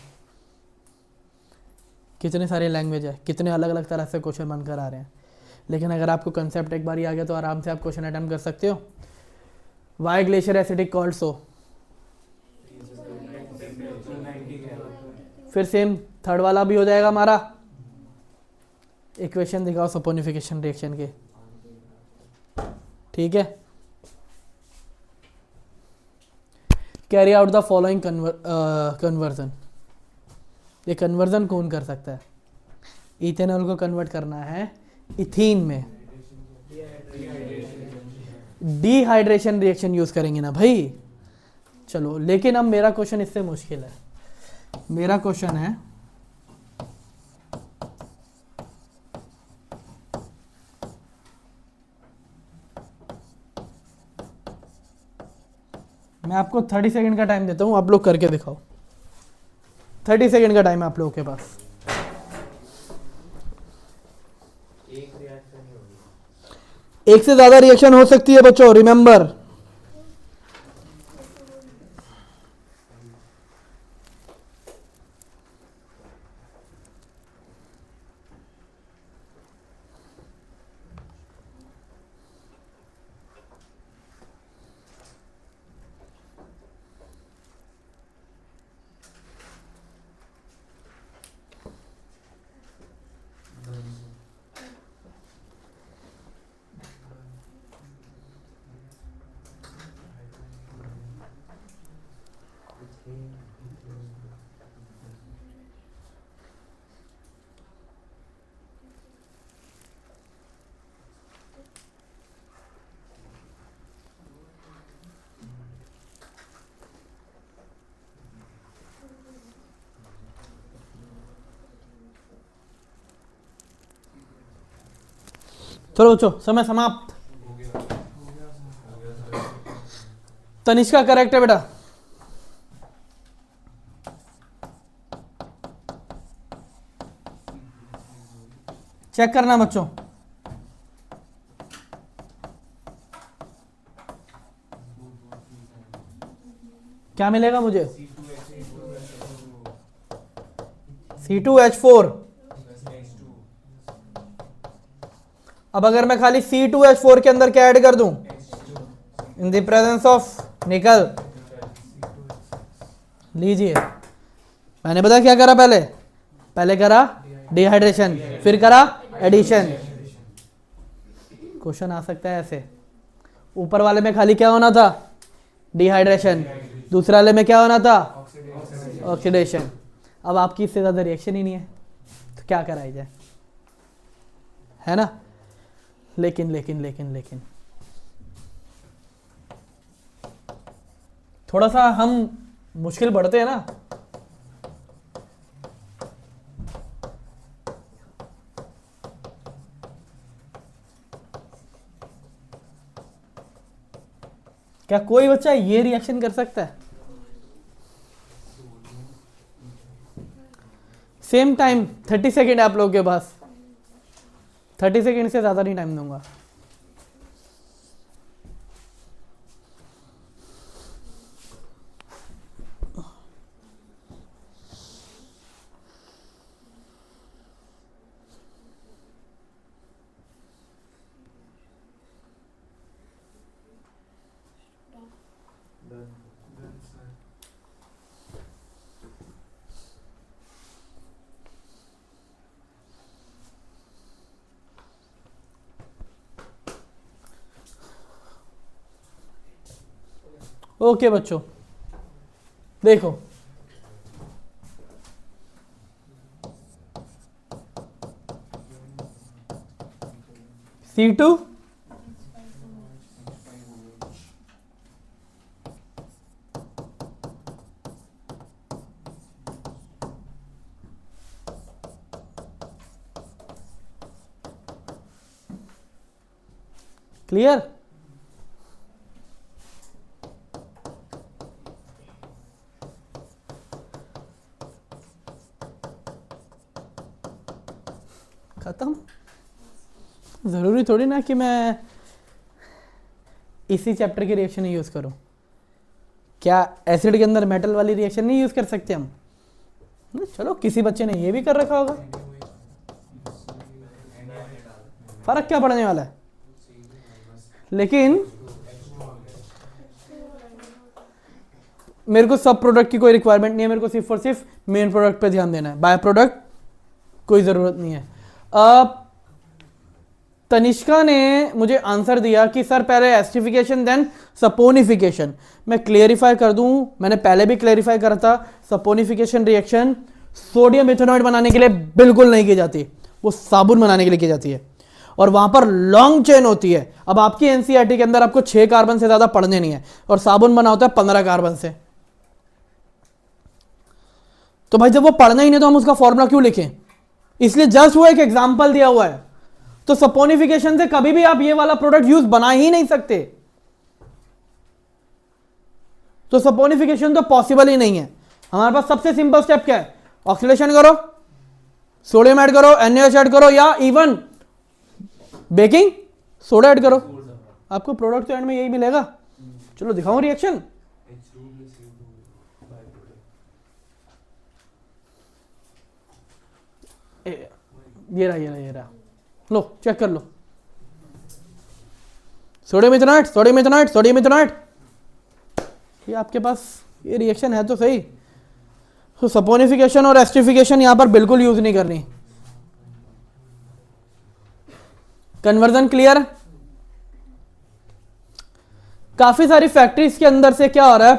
कितने सारे लैंग्वेज है, कितने अलग अलग तरह से क्वेश्चन बनकर आ रहे हैं। लेकिन अगर आपको कंसेप्ट एक बार ही आ गया तो आराम से आप क्वेश्चन अटेम्प्ट कर सकते हो। Why glacier acidic called so, फिर सेम थर्ड वाला भी हो जाएगा हमारा। इक्वेशन दिखाओ सपोनिफिकेशन रिएक्शन के, ठीक है। Carry out the following conversion, ये कन्वर्जन कौन कर सकता है, इथेनॉल को कन्वर्ट करना है इथीन में, डिहाइड्रेशन रिएक्शन यूज करेंगे ना भाई। चलो लेकिन अब मेरा क्वेश्चन इससे मुश्किल है। मेरा क्वेश्चन है, मैं आपको 30 सेकंड का टाइम देता हूं, आप लोग करके दिखाओ। 30 सेकंड का टाइम है आप लोगों के पास। एक से ज्यादा रिएक्शन हो सकती है बच्चों, रिमेंबर। चलो बच्चों समय समाप्त। तनिष्का करेक्ट है बेटा। चेक करना बच्चों। क्या मिलेगा मुझे? C2H4। अब अगर मैं खाली C2H4 के अंदर क्या ऐड कर दूं? इन द प्रेजेंस ऑफ निकल। लीजिए, मैंने पता क्या करा? पहले करा डिहाइड्रेशन, फिर करा एडिशन। क्वेश्चन आ सकता है ऐसे। ऊपर वाले में खाली क्या होना था? डिहाइड्रेशन। दूसरे वाले में क्या होना था? ऑक्सीडेशन। अब आपकी इससे ज्यादा रिएक्शन ही नहीं है, तो क्या कराई जाए, है ना? लेकिन थोड़ा सा हम मुश्किल बढ़ते हैं ना। क्या कोई बच्चा ये रिएक्शन कर सकता है? सेम टाइम 30 सेकेंड आप लोगों के पास। 30 सेकेंड से ज्यादा नहीं टाइम दूंगा। ओके बच्चों, देखो C2 क्लियर? खत्म। जरूरी थोड़ी ना कि मैं इसी चैप्टर की रिएक्शन ही यूज करूं। क्या एसिड के अंदर मेटल वाली रिएक्शन नहीं यूज कर सकते हम? चलो, किसी बच्चे ने ये भी कर रखा होगा, फर्क क्या पड़ने वाला है? लेकिन मेरे को सब प्रोडक्ट की कोई रिक्वायरमेंट नहीं है, मेरे को सिर्फ और सिर्फ मेन प्रोडक्ट पे ध्यान देना है। बाय प्रोडक्ट कोई जरूरत नहीं है। अब तनिष्का ने मुझे आंसर दिया कि सर पहले एस्टिफिकेशन देन सपोनिफिकेशन। मैं क्लियरिफाई कर दूं, मैंने पहले भी क्लियरिफाई करा था, सपोनिफिकेशन रिएक्शन सोडियम इथेनॉइड बनाने के लिए बिल्कुल नहीं की जाती, वो साबुन बनाने के लिए की जाती है, और वहां पर लॉन्ग चेन होती है। अब आपकी एनसीईआरटी के अंदर आपको 6 कार्बन से ज्यादा पढ़ने नहीं है, और साबुन बना होता है 15 कार्बन से। तो भाई जब वो पढ़ना ही नहीं तो हम उसका फॉर्मूला क्यों लिखें? इसलिए जस्ट वो एक एग्जांपल दिया हुआ है। तो सपोनिफिकेशन से कभी भी आप ये वाला प्रोडक्ट यूज बना ही नहीं सकते। तो सपोनिफिकेशन तो पॉसिबल ही नहीं है। हमारे पास सबसे सिंपल स्टेप क्या है? ऑक्सीडेशन करो, सोडियम ऐड करो, NaOH ऐड करो, या इवन बेकिंग सोडा ऐड करो, आपको प्रोडक्ट तो एंड में यही मिलेगा। चलो दिखाऊं रिएक्शन। ये रहा, लो चेक कर लो। सोडियम इथेनॉइड, ये आपके पास ये रिएक्शन है तो सही। तो सपोनिफिकेशन और एस्टिफिकेशन यहां पर बिल्कुल यूज नहीं करनी। Conversion clear? काफी सारी फैक्ट्रीज के अंदर से क्या हो रहा है,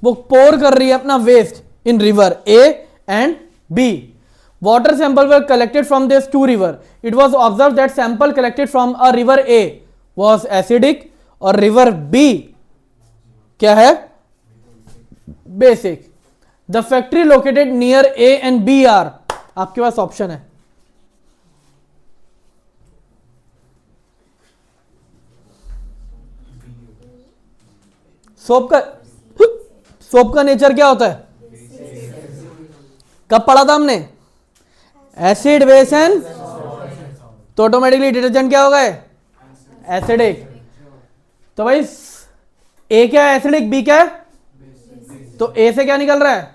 वो पोर कर रही है अपना waste in river A and B. Water sample were collected from these two river. It was observed that sample collected from a river A was acidic और river B क्या है? Basic. The factory located near A and B are, आपके पास option है. Soap का nature क्या होता है? कब पढ़ा था हमने? एसिड बेस एंड, तो ऑटोमेटिकली डिटर्जेंट क्या होगा? एसिडिक. तो भाई ए क्या है? एसिडिक. बी क्या है? तो ए से क्या निकल रहा है?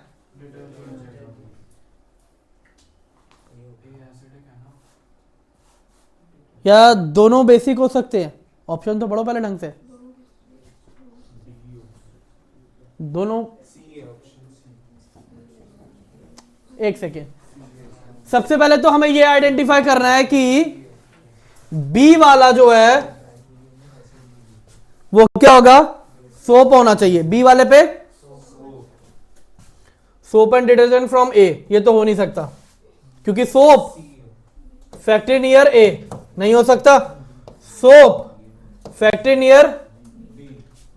या दोनों बेसिक हो सकते हैं? ऑप्शन तो पढ़ो पहले ढंग से. दोनों. एक सेकेंड. सबसे पहले तो हमें यह आइडेंटिफाई करना है कि बी वाला जो है वो क्या होगा? सोप होना चाहिए. बी वाले पे सोप एंड डिटर्जेंट फ्रॉम ए, ये तो हो नहीं सकता क्योंकि सोप फैक्ट्री नियर ए नहीं हो सकता. सोप फैक्ट्री नियर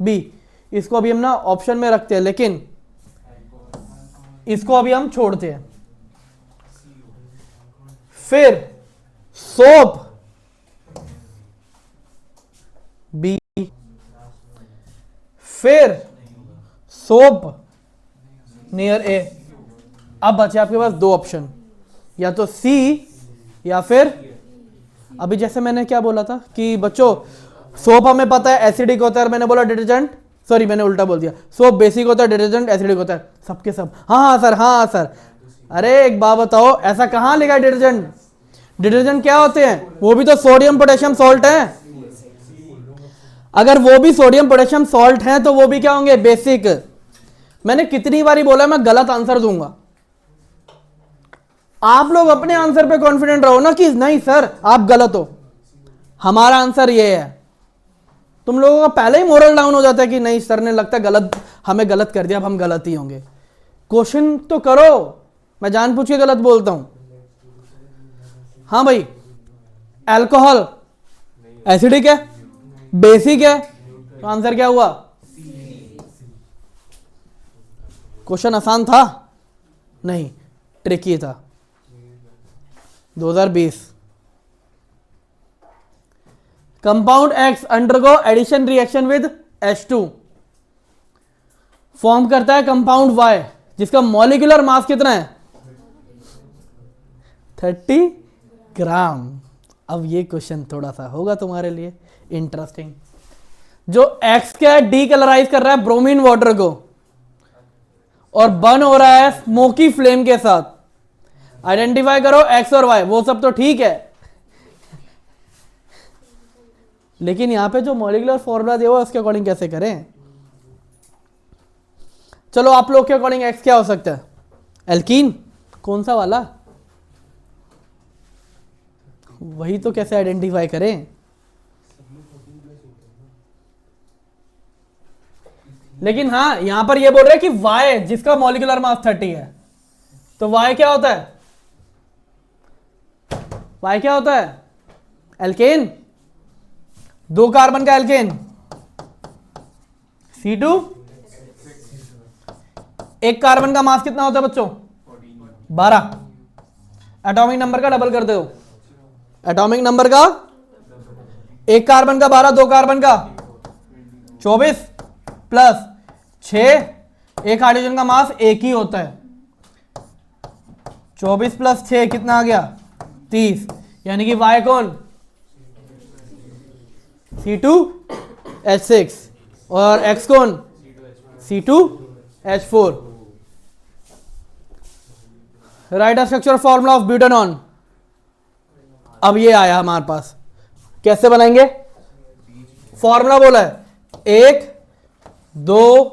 बी, इसको अभी हम ना ऑप्शन में रखते हैं, लेकिन इसको अभी हम छोड़ते हैं. फिर सोप बी, फिर सोप नियर ए. अब बचे आपके पास दो ऑप्शन, या तो सी या फिर, अभी जैसे मैंने क्या बोला था कि बच्चों सोप हमें पता है एसिडिक होता है, और मैंने बोला डिटर्जेंट, सॉरी मैंने उल्टा बोल दिया, सोप बेसिक होता है, डिटर्जेंट एसिडिक होता है. सबके सब हाँ सर, हाँ सर. अरे एक बात बताओ, ऐसा कहाँ लिखा है डिटर्जेंट? डिटर्जेंट क्या होते हैं? वो भी तो सोडियम पोटेशियम सॉल्ट है. अगर वो भी सोडियम पोटेशियम सॉल्ट हैं तो वो भी क्या होंगे? बेसिक. मैंने कितनी बारी बोला मैं गलत आंसर दूंगा. आप लोग अपने आंसर पे कॉन्फिडेंट रहो ना कि नहीं सर आप गलत हो, हमारा आंसर ये है. तुम लोगों का पहले ही मोरल डाउन हो जाता है कि नहीं सर ने लगता गलत, हमें गलत कर दिया, अब हम गलत ही होंगे. क्वेश्चन तो करो. मैं जानबूझ के गलत बोलता हूं. हाँ भाई, अल्कोहल एसिडिक है, बेसिक है, तो आंसर क्या हुआ? क्वेश्चन आसान था? नहीं, ट्रिकी था. 2020. Compound X undergo addition reaction with H2, form करता है कंपाउंड Y जिसका मॉलिक्यूलर मास कितना है? 30 ग्राम. अब ये क्वेश्चन थोड़ा सा होगा तुम्हारे लिए इंटरेस्टिंग. जो X क्या है? डीकलराइज कर रहा है ब्रोमीन वाटर को और बर्न हो रहा है स्मोकी फ्लेम के साथ. आइडेंटिफाई करो X और Y. वो सब तो ठीक है, लेकिन यहां पे जो मॉलिक्यूलर फॉर्मूला दिया हुआ है उसके अकॉर्डिंग कैसे करें? चलो आप लोग के अकॉर्डिंग X क्या हो सकता है? एल्कीन. कौन सा वाला? वही तो कैसे आइडेंटिफाई करें? लेकिन हाँ यहां पर ये बोल रहे हैं कि Y जिसका मॉलिक्यूलर मास 30 है, तो Y क्या होता है? Y क्या होता है? एल्केन. 2 कार्बन का एल्केन C2. 1 कार्बन का मास कितना होता है बच्चों? 12. एटॉमिक नंबर का डबल कर दो. एटॉमिक नंबर का 1 कार्बन का 12, 2 कार्बन का 24 प्लस 6. एक हाइड्रोजन का मास 1 ही होता है. 24 प्लस 6 कितना आ गया? 30. यानी कि Y कौन? C2H6 और X कौन? C2H4. Right a structure formula of butanone. अब ये आया हमारे पास, कैसे बनाएंगे? फॉर्मूला बोला है 1 2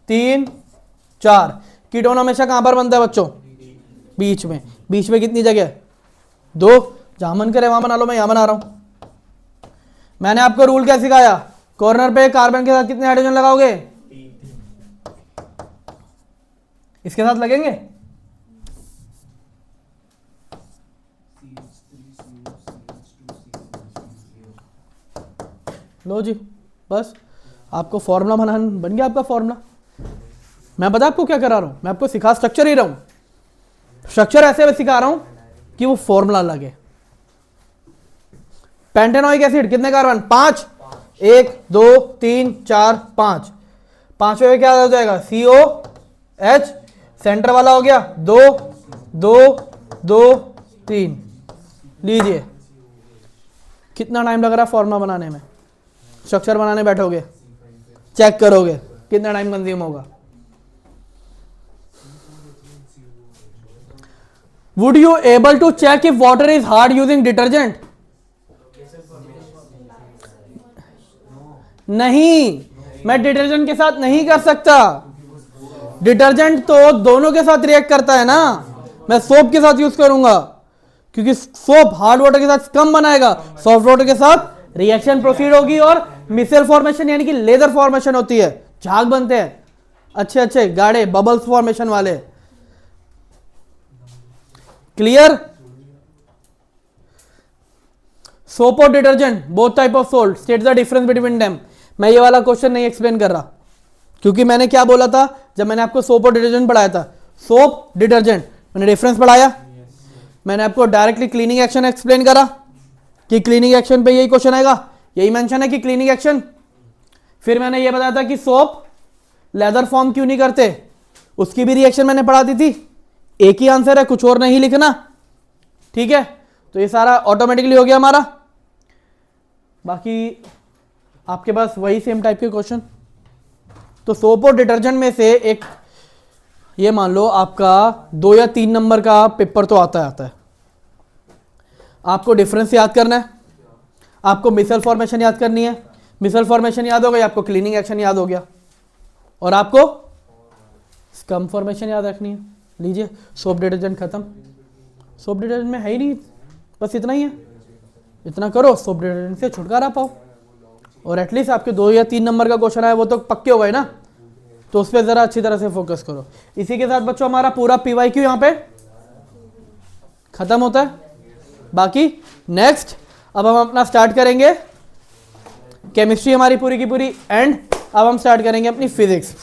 3 4. कीटोन हमेशा कहां पर बनता है बच्चों? बीच में. बीच में कितनी जगह? 2. जहां मन करे वहां बना लो, मैं यहां बना रहा हूं. मैंने आपको रूल क्या सिखाया? कॉर्नर पे कार्बन के साथ कितने हाइड्रोजन लगाओगे? इसके साथ लगेंगे? लो जी, बस आपको फॉर्मूला बन गया आपका फॉर्मूला। मैं बता आपको क्या करा रहा हूं, मैं आपको सिखा स्ट्रक्चर ही रहा हूं। स्ट्रक्चर ऐसे सिखा रहा हूं कि वो फॉर्मूला लगे। पेंटेनोइक एसिड कितने कार्बन? 5। 1 2 3 4 5। पांचवें में क्या हो जाएगा? COH। सेंटर वाला हो गया 2 2 2 3। लीजिए, कितना टाइम लग रहा है फॉर्मूला बनाने में? स्ट्रक्चर बनाने बैठोगे, चेक करोगे कितना टाइम कंज्यूम होगा। Would you able to check if water is hard using detergent? नहीं, मैं डिटर्जेंट के साथ नहीं कर सकता। डिटर्जेंट तो दोनों के साथ रिएक्ट करता है ना, मैं सोप के साथ यूज करूंगा क्योंकि सोप हार्ड वाटर के साथ कम बनाएगा, सॉफ्ट वाटर के साथ रिएक्शन प्रोसीड होगी और मिसेल फॉर्मेशन यानी कि लेजर फॉर्मेशन होती है, झाग बनते हैं अच्छे अच्छे गाढ़े बबल्स फॉर्मेशन वाले। क्लियर? सोप और detergent both type of salt, state the difference between them. मैं ये वाला क्वेश्चन नहीं एक्सप्लेन कर रहा क्योंकि मैंने क्या बोला था जब मैंने आपको सोप और डिटर्जेंट पढ़ाया था? सोप डिटर्जेंट मैंने डिफरेंस पढ़ाया, मैंने आपको डायरेक्टली क्लीनिंग एक्शन एक्सप्लेन करा कि क्लीनिंग एक्शन पे यही क्वेश्चन आएगा, यही मेंशन है कि क्लीनिंग एक्शन। फिर मैंने ये बताया था कि सोप लेदर फॉर्म क्यों नहीं करते, उसकी भी रिएक्शन मैंने पढ़ा दी थी। एक ही आंसर है, कुछ और नहीं लिखना, ठीक है? तो ये सारा ऑटोमेटिकली हो गया हमारा। बाकी आपके पास वही सेम टाइप के क्वेश्चन। तो सोप और डिटर्जेंट में से एक, ये मान लो आपका 2 या 3 नंबर का पेपर तो आता है। आपको डिफरेंस याद करना है, आपको मिसल फॉर्मेशन याद करनी है। मिसल फॉर्मेशन याद हो गई, आपको क्लीनिंग एक्शन याद हो गया, और आपको स्कम फॉर्मेशन याद रखनी है। लीजिए, सोप डिटर्जेंट खत्म। सोप डिटर्जेंट में है ही नहीं, बस इतना ही है। इतना करो, सोप डिटर्जेंट से छुटकारा पाओ, और एटलीस्ट आपके 2 या 3 नंबर का क्वेश्चन आया वो तो पक्के हो गए ना, तो उस पर जरा अच्छी तरह से फोकस करो। इसी के साथ बच्चों हमारा पूरा PYQ यहाँ पे खत्म होता है। बाकी नेक्स्ट अब हम अपना स्टार्ट करेंगे केमिस्ट्री, हमारी पूरी की पूरी एंड अब हम स्टार्ट करेंगे अपनी फिजिक्स।